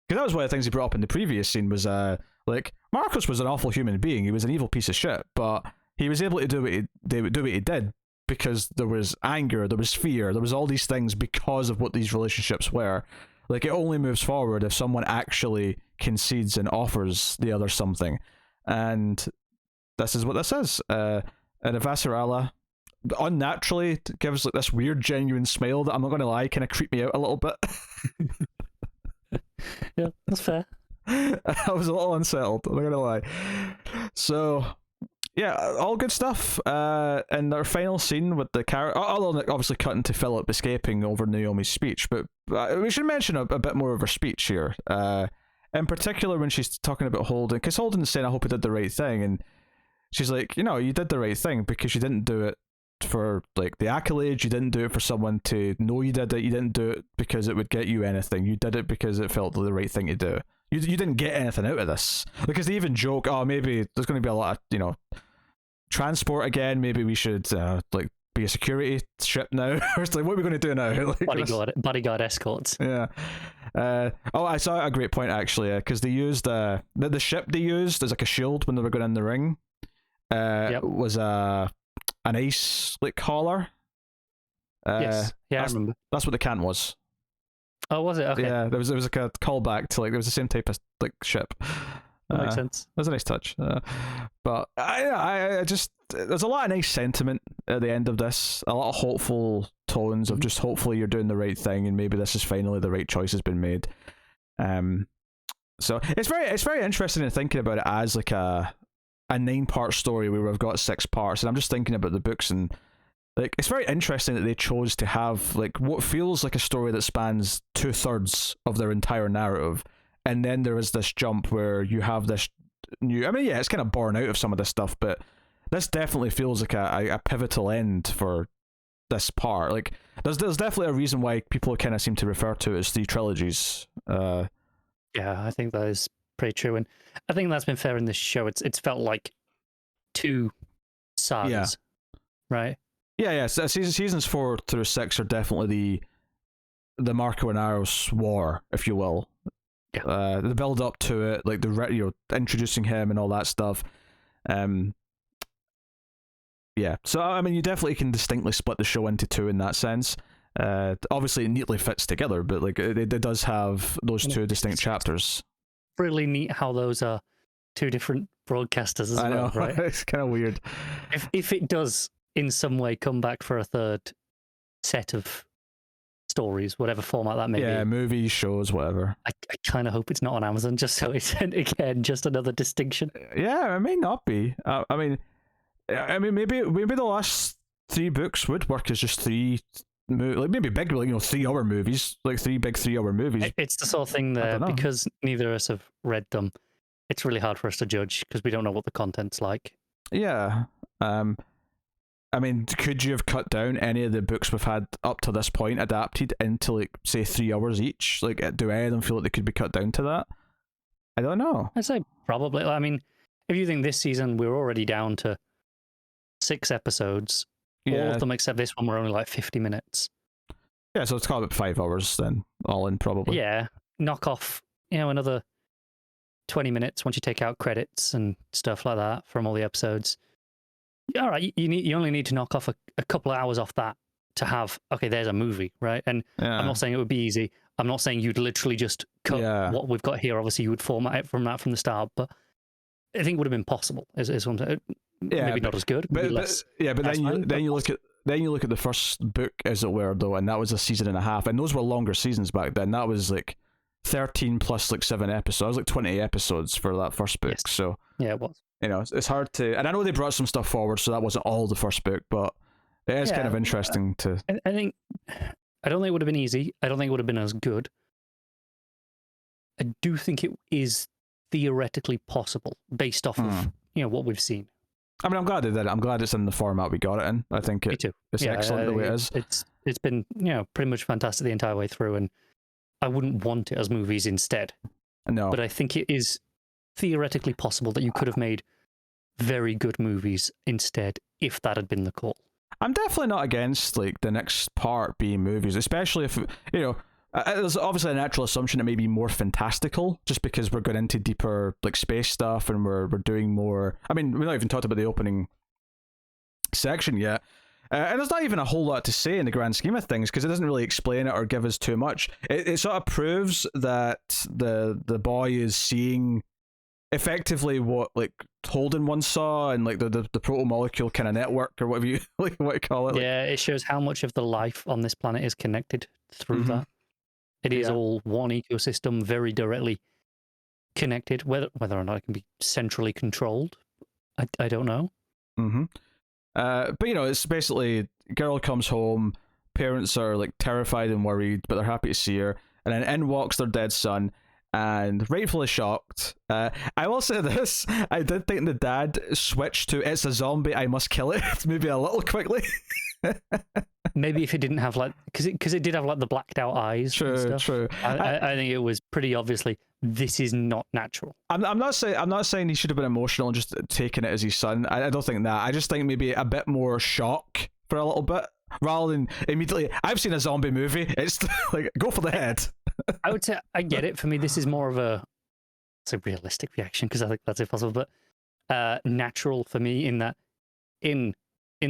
Because that was one of the things he brought up in the previous scene was Marcus was an awful human being. He was an evil piece of shit, but he was able to do what he did because there was anger, there was fear, there was all these things because of what these relationships were. It only moves forward if someone actually concedes and offers the other something. And this is what this is. And Avasarala unnaturally gives this weird, genuine smile that I'm not going to lie, kind of creeped me out a little bit. Yeah, that's fair. I was a little unsettled, I'm not going to lie. So, yeah, all good stuff. And our final scene with the character, although obviously cutting to Philip escaping over Naomi's speech, but we should mention a bit more of her speech here. In particular, when she's talking about Holden, because Holden's saying, "I hope he did the right thing," and she's like, "You did the right thing because you didn't do it for the accolades. You didn't do it for someone to know you did it. You didn't do it because it would get you anything. You did it because it felt the right thing to do. You didn't get anything out of this." Because they even joke, "Oh, maybe there's going to be a lot of transport again. Maybe we should be a security ship now." What are we going to do now? Bodyguard escorts. Yeah. I saw a great point actually, because they used the ship they used as a shield when they were going in the ring. Was an ice hauler. Yes. Yeah, I remember. That's what the can was. Oh, was it? Okay. Yeah, there was a callback to there was the same type of ship. That makes sense. That's a nice touch. But I just, there's a lot of nice sentiment at the end of this. A lot of hopeful tones of just hopefully you're doing the right thing and maybe this is finally the right choice has been made. So it's very interesting in thinking about it as a 9-part story where we've got 6 parts, and I'm just thinking about the books and it's very interesting that they chose to have what feels like a story that spans 2/3 of their entire narrative. And then there is this jump where you have this new... it's kind of born out of some of this stuff, but this definitely feels like a pivotal end for this part. There's definitely a reason why people kind of seem to refer to it as 3 trilogies. Yeah, I think that is pretty true. And I think that's been fair in this show. It's felt like 2 sagas, right? Yeah. So seasons 4 through 6 are definitely the Marco and Aros war, if you will. Yeah. The build up to it, the introducing him and all that stuff. Yeah. So you definitely can distinctly split the show into 2 in that sense. Obviously, it neatly fits together, but it does have those 2 distinct chapters. Really neat how those are 2 different broadcasters as well, right? It's kind of weird. If it does in some way come back for a 3rd set of stories, whatever format that may be. Yeah, movies, shows, whatever. I kind of hope it's not on Amazon, just so it's again just another distinction. Yeah, it may not be. Maybe the last 3 books would work as just 3, maybe big, 3-hour movies, 3 big 3-hour movies. It's the sort of thing that because neither of us have read them, it's really hard for us to judge because we don't know what the content's like. Yeah. Could you have cut down any of the books we've had up to this point adapted into say 3 hours each? Do any of them feel like they could be cut down to that? I don't know. I'd say probably. If you think this season we're already down to 6 episodes, all of them except this one were only 50 minutes. Yeah, so it's called about 5 hours then, all in probably. Yeah, knock off another 20 minutes once you take out credits and stuff like that from all the episodes. all right, you only need to knock off a couple of hours off that to have, okay, there's a movie, right? And I'm not saying it would be easy. I'm not saying you'd literally just cut what we've got here. Obviously, you would format it from the start, but I think it would have been possible. Is what I'm saying. Maybe not as good, maybe less. But then you look at the first book, as it were, though, and that was a season and a half, and those were longer seasons back then. That was like 13 plus like 7 episodes. That was like 20 episodes for that first book. Yes. So yeah, it was. You know, it's hard to, and I know they brought some stuff forward, so that wasn't all the first book, but it is kind of interesting to. I don't think it would have been easy. I don't think it would have been as good. I do think it is theoretically possible based off of what we've seen. I mean, I'm glad they did it. I'm glad it's in the format we got it in. I think it's excellent the way it is. It's been pretty much fantastic the entire way through, and I wouldn't want it as movies instead. No, but I think it is theoretically possible that you could have made very good movies instead if that had been the call. I'm definitely not against like the next part being movies, especially if there's obviously a natural assumption it may be more fantastical just because we're going into deeper like space stuff and we're doing more. I mean, we're not even talked about the opening section yet. And there's not even a whole lot to say in the grand scheme of things because it doesn't really explain it or give us too much. It sort of proves that the boy is seeing effectively what like Holden once saw and like the proto-molecule kind of network or whatever you like what you call it. Yeah, it shows how much of the life on this planet is connected through that. It is all one ecosystem, very directly connected. Whether or not it can be centrally controlled, I don't know. But it's basically girl comes home, parents are like terrified and worried, but they're happy to see her, and then in walks their dead son, and rightfully shocked. I will say this: I did think the dad switched to "It's a zombie, I must kill it" maybe a little quickly. Maybe if it didn't have like, because it did have like the blacked out eyes. True. I think it was pretty obviously this is not natural. I'm not saying he should have been emotional and just taken it as his son. I don't think that. I just think maybe a bit more shock for a little bit rather than immediately. I've seen a zombie movie. It's like go for the head. I would say I get it. For me, this is more of a realistic reaction because I think that's impossible, but natural for me in that in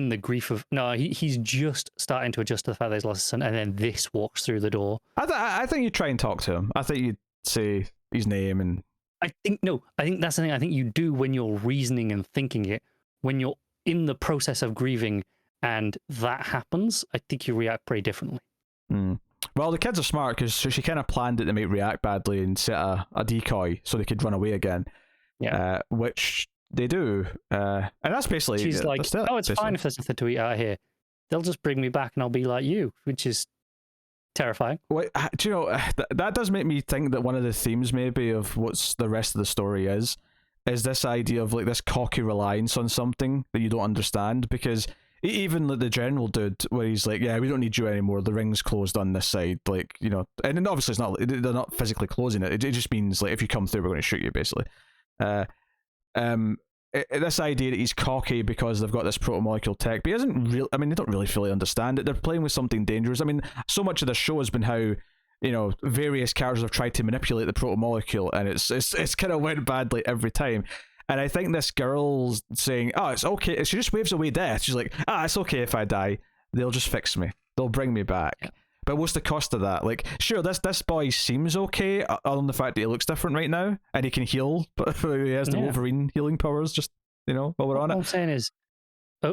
the grief of he's just starting to adjust to the fact that he's lost his son, and then this walks through the door. I think you try and talk to him. I think you say his name, and I think that's the thing. I think you do when you're reasoning and thinking it. When you're in the process of grieving and that happens, I think you react pretty differently. Well, the kids are smart because she kind of planned it to make react badly and set a decoy so they could run away again. Yeah, which they do, and that's basically. She's like, it's basically fine if there's nothing to eat out here. They'll just bring me back and I'll be like you, which is terrifying. Wait, do you know that does make me think that one of the themes maybe of what's the rest of the story is this idea of like this cocky reliance on something that you don't understand, because even like the general dude where he's like, yeah, we don't need you anymore, the ring's closed on this side, like, and obviously it's not, they're not physically closing it, it just means like if you come through we're going to shoot you basically. This idea that he's cocky because they've got this proto-molecule tech, but he doesn't really, I mean, they don't really fully understand it. They're playing with something dangerous. I mean, so much of the show has been how, various characters have tried to manipulate the proto-molecule, and it's kind of went badly every time. And I think this girl's saying, oh, it's okay. She just waves away death. She's like, it's okay if I die. They'll just fix me. They'll bring me back. Yeah. But what's the cost of that? Like, sure, this boy seems okay, other than the fact that he looks different right now, and he can heal, but he has the Wolverine healing powers, just, while we're on it. What I'm saying is,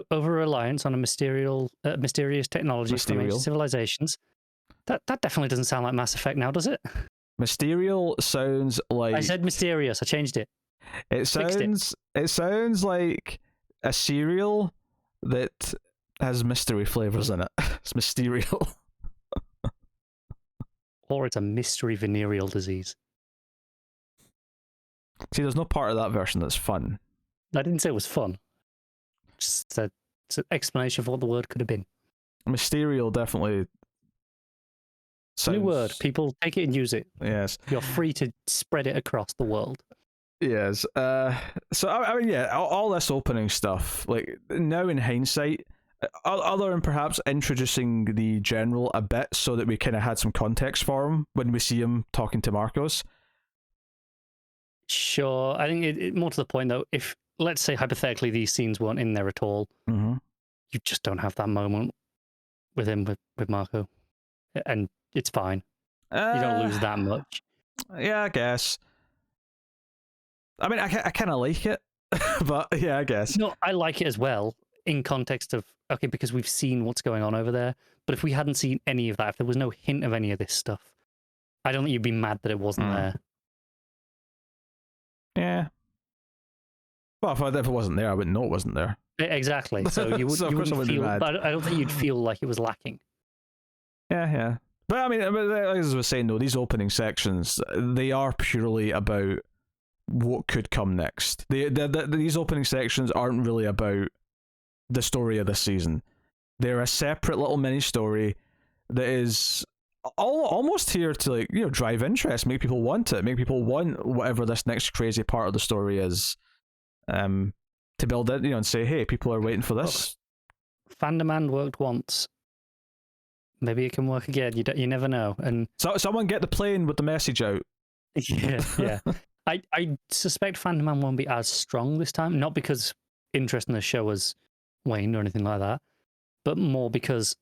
over-reliance on a mysterious technology from ancient civilizations, that definitely doesn't sound like Mass Effect now, does it? Mysterial sounds like... I said mysterious, I changed it. It sounds like a cereal that has mystery flavors in it. It's mysterial. Or it's a mystery venereal disease. See, there's no part of that version that's fun. I didn't say it was fun. Just it's an explanation for what the word could have been. Mysterial definitely sounds... New word. People take it and use it. Yes. You're free to spread it across the world. Yes. So, I mean, yeah, all this opening stuff, like, now in hindsight, other than perhaps introducing the general a bit so that we kind of had some context for him when we see him talking to Marcos. Sure. I think it more to the point, though, if let's say hypothetically these scenes weren't in there at all. Mm-hmm. You just don't have that moment with him with Marco, and it's fine. You don't lose that much. Yeah, I guess. I mean, I kind of like it, but yeah, I guess. No, I like it as well in context of, okay, because we've seen what's going on over there. But if we hadn't seen any of that, if there was no hint of any of this stuff, I don't think you'd be mad that it wasn't there. Yeah. Well, if it wasn't there, I wouldn't know it wasn't there. Exactly. So you wouldn't feel, but I don't think you'd feel like it was lacking. Yeah. But I mean, as I was saying though, these opening sections, they are purely about what could come next. These opening sections aren't really about the story of this season. They're a separate little mini story that is almost here to, like, you know, drive interest, make people want it, make people want whatever this next crazy part of the story is, to build it, you know, and say, hey, people are waiting for this. Fandom worked once. Maybe it can work again. You never know. And so someone get the plane with the message out. Yeah. I suspect Fandom won't be as strong this time, not because interest in the show has waned or anything like that, but more because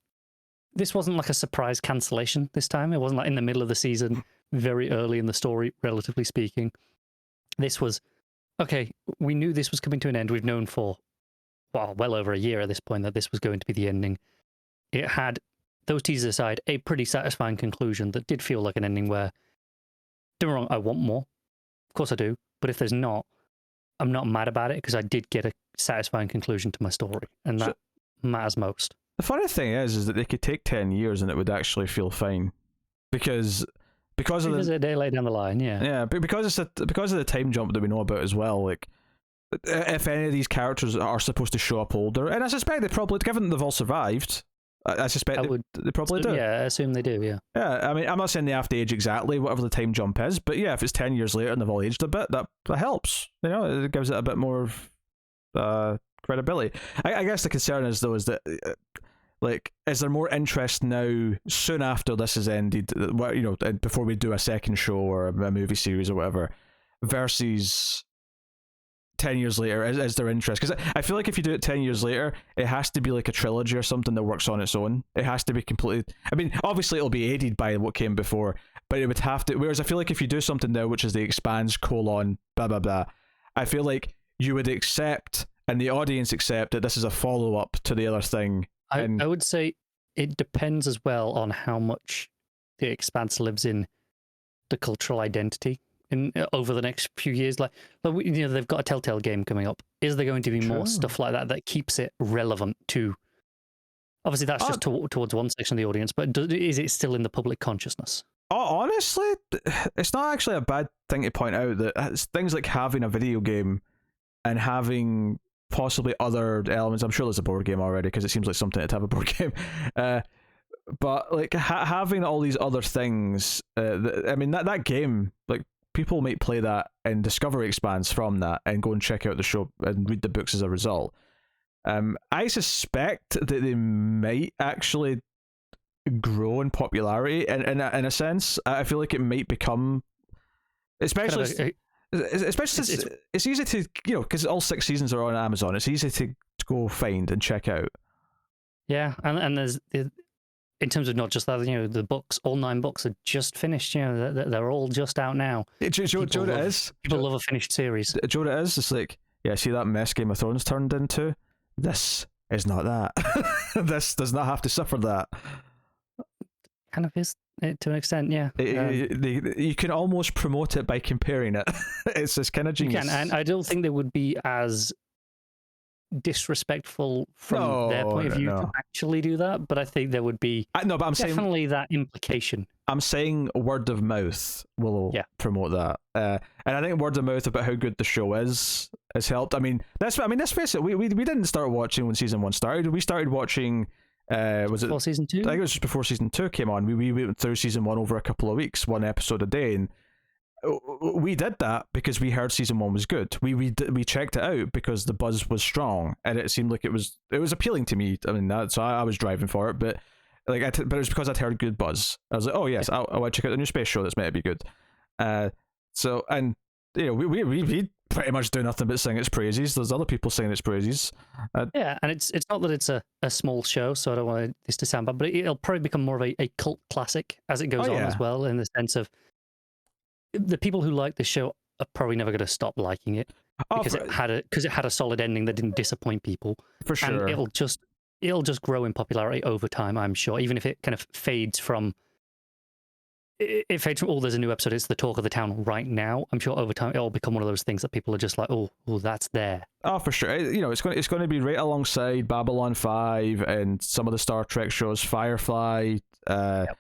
this wasn't like a surprise cancellation this time. It wasn't like in the middle of the season, very early in the story, relatively speaking. This was, okay, we knew this was coming to an end. We've known for, well over a year at this point that this was going to be the ending. It had, those teasers aside, a pretty satisfying conclusion that did feel like an ending where, don't get me wrong, I want more. Of course I do. But if there's not, I'm not mad about it because I did get a satisfying conclusion to my story. And that matters most. The funny thing is that they could take 10 years and it would actually feel fine. Because of a day later down the line, yeah. Yeah, but because of the time jump that we know about as well, like, if any of these characters are supposed to show up older, and I suspect they probably, given that they've all survived, I suspect they probably do. Yeah, I assume they do, yeah. Yeah, I mean, I'm not saying they have to age exactly whatever the time jump is, but yeah, if it's 10 years later and they've all aged a bit, that helps. You know, it gives it a bit more credibility. I guess the concern is, though, is that, like, is there more interest now, soon after this has ended, you know, before we do a second show or a movie series or whatever, versus 10 years later? Is there interest? Because I feel like if you do it 10 years later, it has to be like a trilogy or something that works on its own. It has to be completely, I mean, obviously it'll be aided by what came before, but it would have to, whereas I feel like if you do something now, which is the Expanse : blah blah blah, I feel like you would accept, and the audience accept, that this is a follow-up to the other thing. I would say it depends as well on how much the Expanse lives in the cultural identity in over the next few years. Like, you know, they've got a Telltale game coming up. Is there going to be more stuff like that keeps it relevant to? Obviously, that's just towards one section of the audience, but is it still in the public consciousness? Oh, honestly, it's not actually a bad thing to point out that it's things like having a video game and having possibly other elements. I'm sure there's a board game already, because it seems like something to have a board game. But like having all these other things, I mean, that game, like, people might play that and discover Expanse from that and go and check out the show and read the books as a result. I suspect that they might actually grow in popularity, and in a sense, I feel like it might become, especially it's easy to, you know, because all 6 seasons are on Amazon. It's easy to go find and check out. Yeah, and there's, in terms of not just that, you know, the books, all 9 books are just finished. You know, they're all just out now. Joe, it is. People love a finished series. Joe, it is. It's like, yeah, see that mess Game of Thrones turned into? This is not that. This does not have to suffer that. Kind of is, to an extent, yeah. You can almost promote it by comparing it. It's this kind of genius. You can, and I don't think they would be as disrespectful from their point of view to actually do that, but I think there would be definitely that implication. I'm saying word of mouth will promote that, and I think word of mouth about how good the show is has helped. I mean, let's face it, we didn't start watching when season 1 started. We started watching. Was it before season 2? I think it was just before season 2 came on. We went through season 1 over a couple of weeks, 1 episode a day, and we did that because we heard season 1 was good. We checked it out because the buzz was strong and it seemed like it was appealing to me. I mean, so I was driving for it, but like but it was because I'd heard good buzz. I was like, oh yes, I want to check out the new space show that's meant to be good. So, and you know, we pretty much do nothing but sing its praises. There's other people singing its praises. Yeah, and it's not that it's a small show, so I don't want this to sound bad, but it'll probably become more of a cult classic as it goes on as well, in the sense of the people who like this show are probably never going to stop liking it because it had a solid ending that didn't disappoint people. For sure. And it'll just grow in popularity over time, I'm sure, even if it kind of fades from oh, there's a new episode, it's the talk of the town right now. I'm sure over time it'll become one of those things that people are just like, oh, that's there. Oh, for sure. It's going to be right alongside Babylon 5 and some of the Star Trek shows, Firefly. Yep.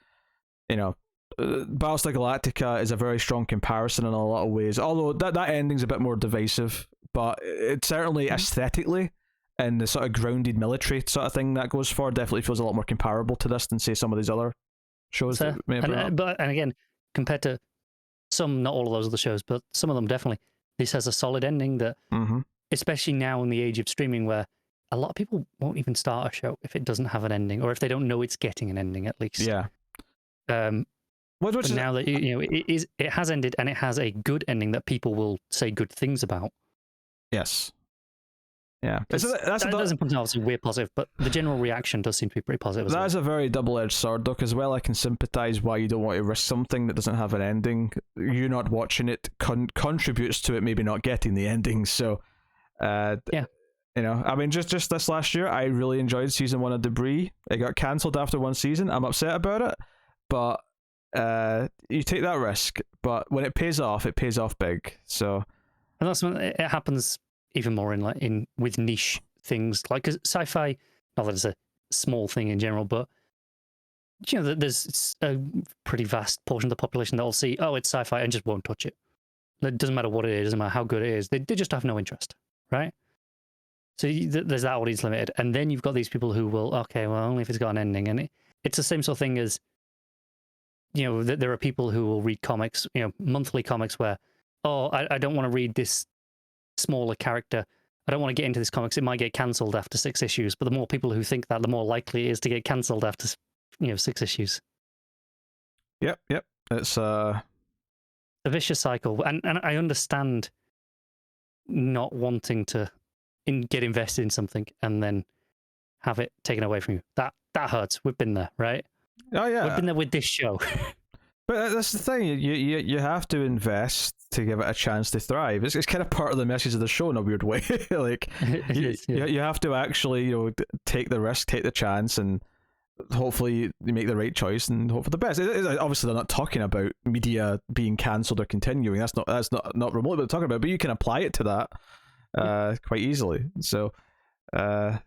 Battlestar Galactica is a very strong comparison in a lot of ways. Although that ending's a bit more divisive, but it certainly aesthetically and the sort of grounded military sort of thing that goes for definitely feels a lot more comparable to this than say some of these other shows. And again, compared to some, not all of those other shows, but some of them definitely, this has a solid ending that, especially now in the age of streaming, where a lot of people won't even start a show if it doesn't have an ending, or if they don't know it's getting an ending at least. Yeah. But now that it has ended and it has a good ending that people will say good things about. Yes. Yeah, that doesn't obviously we're positive, but the general reaction does seem to be pretty positive. That is a very double-edged sword, though, because I can sympathise why you don't want to risk something that doesn't have an ending. You not watching it contributes to it maybe not getting the ending. So, yeah, I mean, just this last year, I really enjoyed season 1 of Debris. It got cancelled after one season. I'm upset about it, but you take that risk. But when it pays off big. So, and that's when it happens. Even more with niche things, like, cause sci-fi, not that it's a small thing in general, but there's a pretty vast portion of the population that will see, oh, it's sci-fi, and just won't touch it. It doesn't matter what it is, doesn't matter how good it is, they just have no interest, right? So there's that audience limited, and then you've got these people who will, okay, well, only if it's got an ending, and it's the same sort of thing as, there are people who will read comics, monthly comics where, oh, I don't want to read this smaller character. I don't want to get into this comics. It might get cancelled after 6 issues. But the more people who think that, the more likely it is to get cancelled after 6 issues. Yep. It's a vicious cycle, and I understand not wanting to get invested in something and then have it taken away from you. That hurts. We've been there, right? Oh yeah, we've been there with this show. But that's the thing. You have to invest to give it a chance to thrive. It's kind of part of the message of the show in a weird way. Like you have to actually take the risk, take the chance, and hopefully you make the right choice and hope for the best. Obviously, they're not talking about media being cancelled or continuing. That's not remotely what they're talking about. But you can apply it to that quite easily. So, I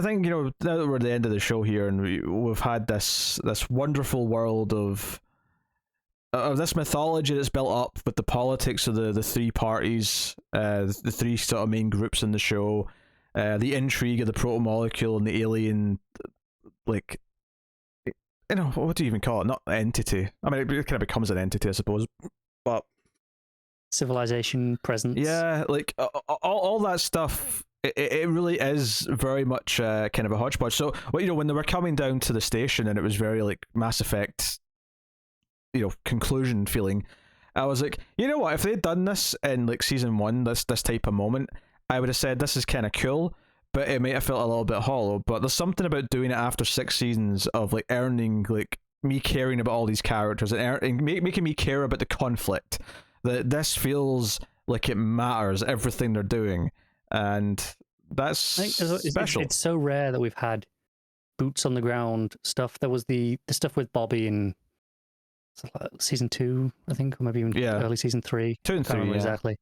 think now that we're at the end of the show here, and we've had this wonderful world of this mythology that's built up with the politics of the three parties, the three sort of main groups in the show, the intrigue of the proto-molecule and the alien, like, what do you even call it? Not entity. I mean, it kind of becomes an entity, I suppose, but civilization presence. Yeah, like all that stuff. It really is very much kind of a hodgepodge. So, when they were coming down to the station and it was very like Mass Effect, conclusion feeling, I was like, you know what? If they'd done this in like season 1, this type of moment, I would have said this is kind of cool, but it might have felt a little bit hollow. But there's something about doing it after 6 seasons of like earning like me caring about all these characters and making me care about the conflict. That this feels like it matters, everything they're doing. And that's special. It's so rare that we've had boots on the ground stuff. There was the stuff with Bobby in season 2, I think, or maybe even early season 3. 2 and 3, exactly.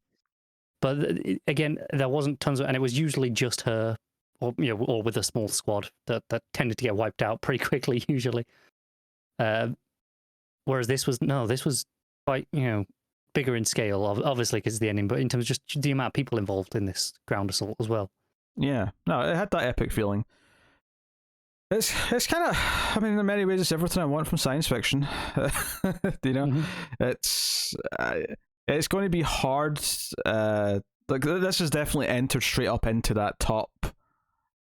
But again, there wasn't tons of, and it was usually just her, or with a small squad that tended to get wiped out pretty quickly usually. Whereas this was quite bigger in scale, obviously, because it's the ending, but in terms of just the amount of people involved in this ground assault as well. Yeah, no, it had that epic feeling. It's kind of, I mean, in many ways, it's everything I want from science fiction. It's going to be hard. Like this has definitely entered straight up into that top,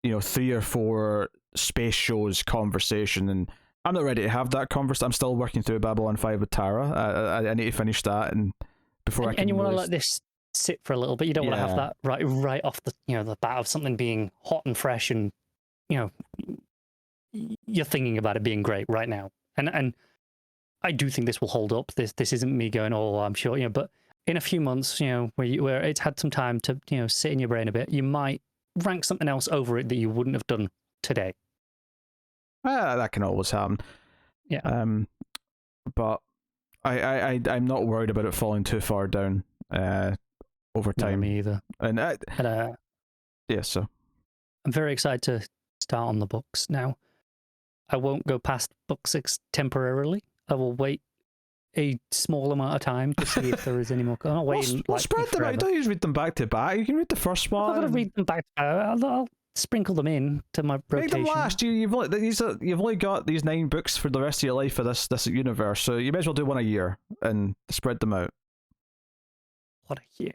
3 or 4 space shows conversation, and I'm not ready to have that conversation. I'm still working through Babylon 5 with Tara. I need to finish that and before I can. And you want to really... let this sit for a little bit. You don't want to have that right off the the bat of something being hot and fresh, and you're thinking about it being great right now. And I do think this will hold up. This isn't me going, oh, I'm sure, but in a few months, where it's had some time to sit in your brain a bit, you might rank something else over it that you wouldn't have done today. That can always happen. Yeah. But I'm not worried about it falling too far down over time. No, me either. And yeah, so I'm very excited to start on the books now. I won't go past book 6 temporarily. I will wait a small amount of time to see if there is any more. I'm not waiting. We'll spread them out. Don't you read them back to back? You can read the first one. I'm not going to read them back. I'll sprinkle them in to my rotation. Make them last. You've only got these 9 books for the rest of your life for this universe, so you may as well do one a year and spread them out. What a year!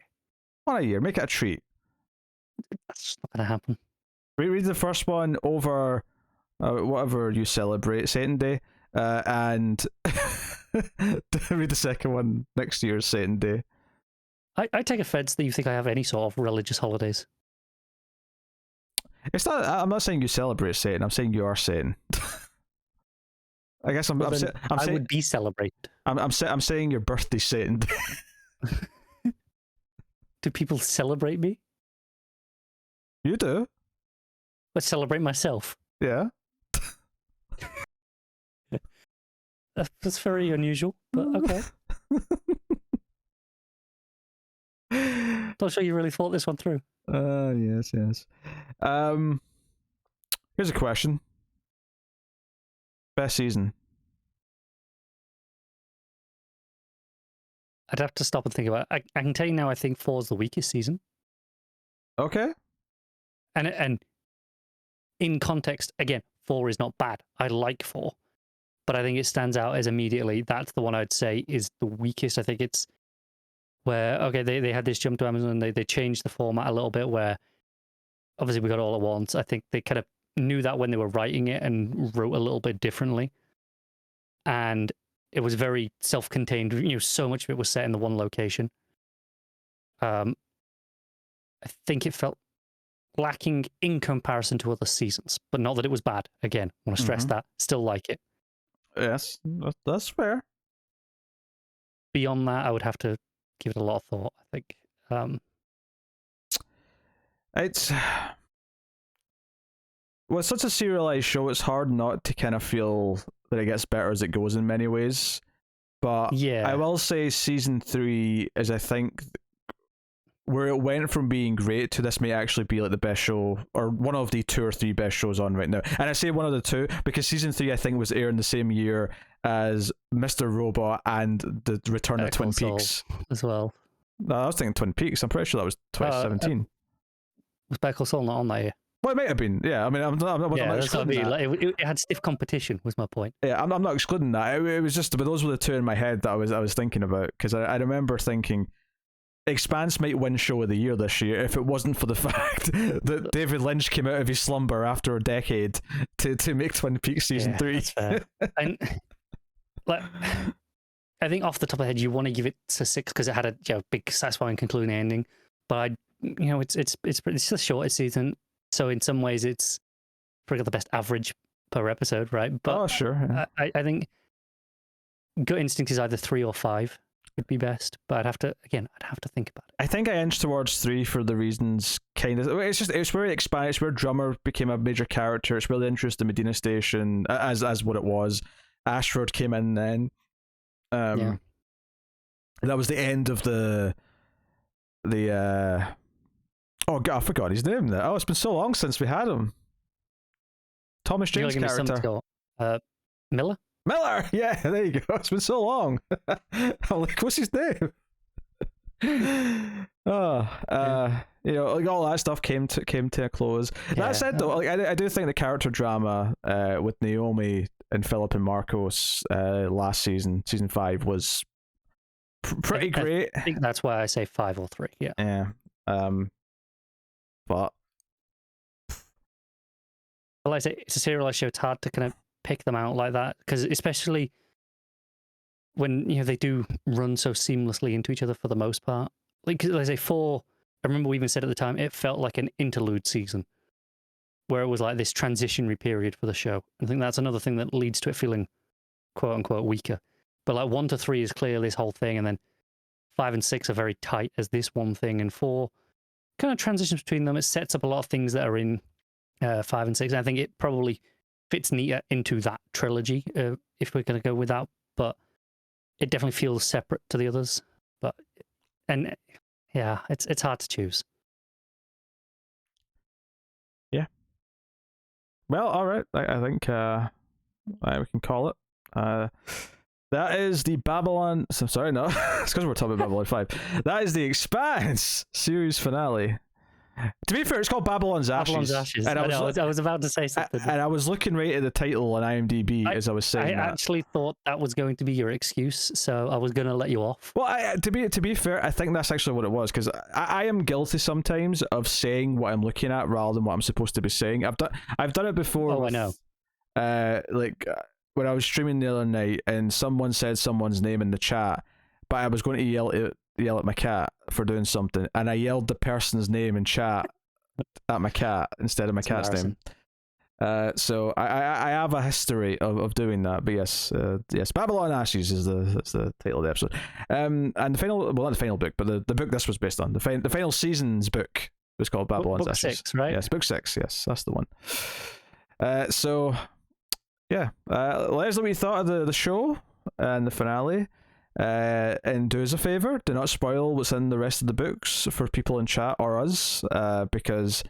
One a year. Make it a treat. That's not going to happen. Read the first one over whatever you celebrate, Satan Day, and read the second one next year's Satan Day. I take offense that you think I have any sort of religious holidays. It's not. I'm not saying you celebrate Satan. I'm saying you are Satan. I guess I would be celebrated. I'm saying your birthday's Satan Day. Do people celebrate me? You do. I celebrate myself. Yeah. That's very unusual, but okay. Not sure you really thought this one through. Yes. Here's a question. Best season? I'd have to stop and think about it. I can tell you now, I think 4 is the weakest season. Okay. And in context, again, 4 is not bad. I like 4. But I think it stands out as immediately, that's the one I'd say is the weakest. I think it's where, okay, they had this jump to Amazon, they changed the format a little bit where, obviously we got all at once. I think they kind of knew that when they were writing it and wrote a little bit differently. And it was very self-contained. So much of it was set in the one location. I think it felt lacking in comparison to other seasons, but not that it was bad. Again, I want to stress that. Still like it. Yes, that's fair. Beyond that, I would have to give it a lot of thought, I think. It's such a serialized show, it's hard not to kind of feel that it gets better as it goes in many ways. But yeah, I will say season 3 is, I think, where it went from being great to this may actually be like the best show, or one of the 2 or 3 best shows on right now. And I say one of the 2 because season 3 I think was airing the same year as Mr. Robot and the Return of Twin Peaks as well. No, I was thinking Twin Peaks. I'm pretty sure that was 2017. Was Better Call Saul not on that year? Well, it might have been. Yeah, I mean, I'm not that's what I mean. that. Like, it had stiff competition. Was my point. Yeah, I'm not excluding that. It was just, but those were the 2 in my head that I was thinking about, because I remember thinking Expanse might win show of the year this year if it wasn't for the fact that David Lynch came out of his slumber after a decade to make Twin Peaks season 3. That's fair. And like, I think off the top of the head, you want to give it to 6 because it had a big, satisfying, concluding ending. But it's the shortest season, so in some ways it's probably got the best average per episode, right? But sure. Yeah. I think gut instinct is either 3 or 5 would be best. But I'd have to think about it. I think I inched towards 3 for the reasons it's where it's where Drummer became a major character. It's where the interest in Medina Station as what it was. Ashford came in then. That was the end of the oh god, I forgot his name there. Oh, it's been so long since we had him. Thomas Jane's character. Miller? Yeah, there you go. It's been so long. I'm like, what's his name? Like all that stuff came to a close. That said, though, like I do think the character drama with Naomi and Philip and Marcos last season 5 was pretty great. I think that's why I say 5 or 3. Yeah. But like I say, it's a serialized show. It's hard to kind of pick them out like that because, especially when they do run so seamlessly into each other for the most part. Like I say, 4. I remember we even said at the time it felt like an interlude season, where it was like this transitionary period for the show. I think that's another thing that leads to it feeling quote unquote weaker. But like 1 to 3 is clearly this whole thing, and then 5 and 6 are very tight as this one thing, and 4 kind of transitions between them. It sets up a lot of things that are in 5 and 6. And I think it probably fits neater into that trilogy if we're going to go with that. But it definitely feels separate to the others. And yeah, it's hard to choose. Yeah. Well, all right. I think we can call it. That is the Babylon. So, sorry, no, it's because we're talking about Babylon 5. That is the Expanse series finale. To be fair, it's called Babylon's Ashes. Babylon's Ashes. And I was about to say something. And I was looking right at the title on IMDb as I was saying I actually thought that was going to be your excuse, so I was going to let you off. Well, to be fair, I think that's actually what it was, because I am guilty sometimes of saying what I'm looking at rather than what I'm supposed to be saying. I've done it before. Oh, I know. When I was streaming the other night and someone said someone's name in the chat, but I was going to yell at my cat for doing something, and I yelled the person's name in chat at my cat instead of my cat's name. So I have a history of doing that. But yes, Babylon Ashes is the title of the episode. And the final, well, not the final book, but the book this was based on, the final season's book was called Babylon's book Ashes. 6, right? Yes, book 6. Yes, that's the one. So yeah, let us know what you thought of the show and the finale. And do us a favor, do not spoil what's in the rest of the books for people in chat or us, because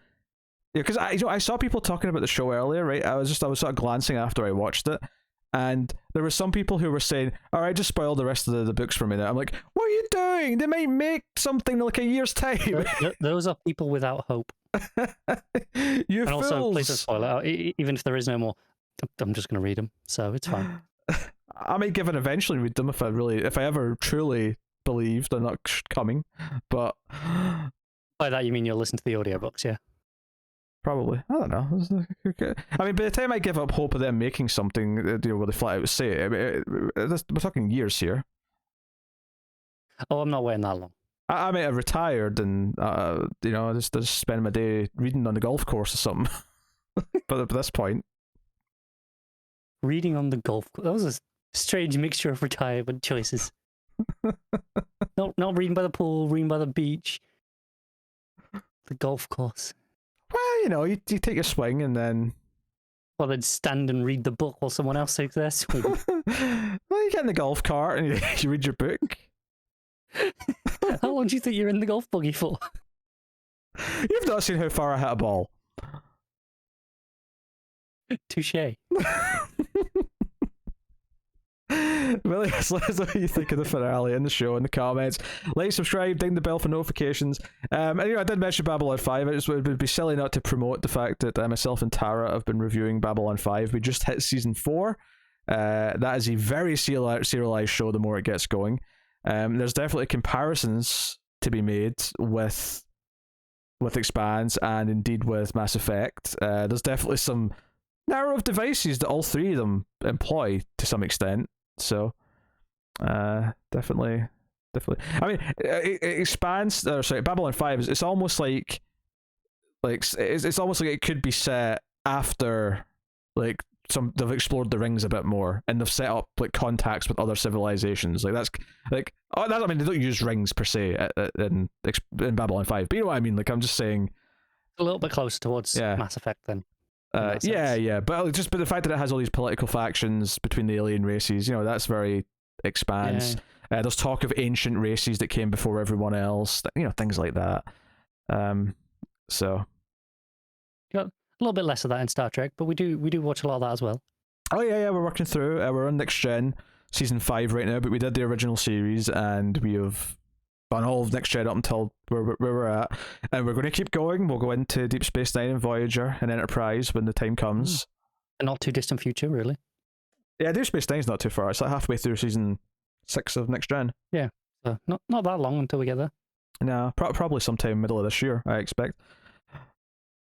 I saw people talking about the show earlier, right? I was sort of glancing after I watched it, and there were some people who were saying, all right, just spoil the rest of the books for me now. I'm like, what are you doing? They might make something in like a year's time. Those are people without hope. You and fools. Also, please don't spoil it out. Even if there is no more, I'm just going to read them, so it's fine. I might give and eventually read them if I ever truly believe they're not coming, but by that you mean you'll listen to the audiobooks, yeah? Probably. I don't know. I mean, by the time I give up hope of them making something, where they flat out say it, we're talking years here. Oh, I'm not waiting that long. I might have retired and just spend my day reading on the golf course or something. But at this point, reading on the golf course, that was a strange mixture of retirement choices. Not reading by the pool, reading by the beach, the golf course. Well, you take a swing and then... Well, then stand and read the book while someone else takes their swing. Well, you get in the golf cart and you read your book. How long do you think you're in the golf buggy for? You've not seen how far I hit a ball. Touché. Well, yes, let us know what you think of the finale in the show in the comments. Like, subscribe, ding the bell for notifications. And I did mention Babylon 5. It would be silly not to promote the fact that myself and Tara have been reviewing Babylon 5. We just hit season 4. That is a very serialized show the more it gets going. There's definitely comparisons to be made with Expanse and indeed with Mass Effect. There's definitely some narrative devices that all three of them employ to some extent. So, definitely. I mean, Expanse, Babylon 5 it's almost like it's almost like it could be set after they've explored the rings a bit more and they've set up contacts with other civilizations. I mean, they don't use rings per se in Babylon 5, but you know what I mean. I'm just saying a little bit closer towards Mass Effect then. But the fact that it has all these political factions between the alien races, that's very Expanse. Yeah. There's talk of ancient races that came before everyone else, things like that. So got a little bit less of that in Star Trek, but we do watch a lot of that as well. Oh yeah, we're working through. We're on Next Gen season 5 right now, but we did the original series and we have done all of Next Gen up until where we're at, and we're going to keep going. We'll go into Deep Space Nine and Voyager and Enterprise when the time comes. A not too distant future, really. Yeah, Deep Space Nine's not too far. It's halfway through season 6 of Next Gen. Yeah, so not that long until we get there. No, probably sometime middle of this year, I expect.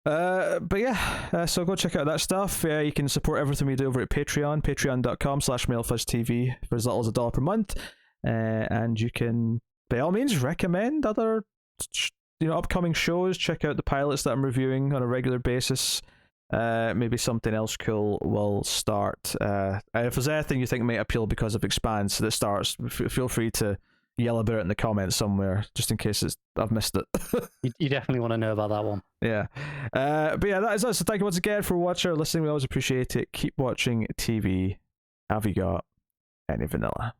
But yeah, so go check out that stuff. You can support everything we do over at Patreon, patreon.com/MailFuzzTV for as little as $1 per month. And you can, by all means, recommend other upcoming shows. Check out the pilots that I'm reviewing on a regular basis. Maybe something else cool will start. If there's anything you think might appeal because of Expanse that starts, feel free to yell about it in the comments somewhere, just in case I've missed it. You definitely want to know about that one. Yeah. But yeah, that is us. So thank you once again for watching or listening. We always appreciate it. Keep watching TV. Have you got any vanilla?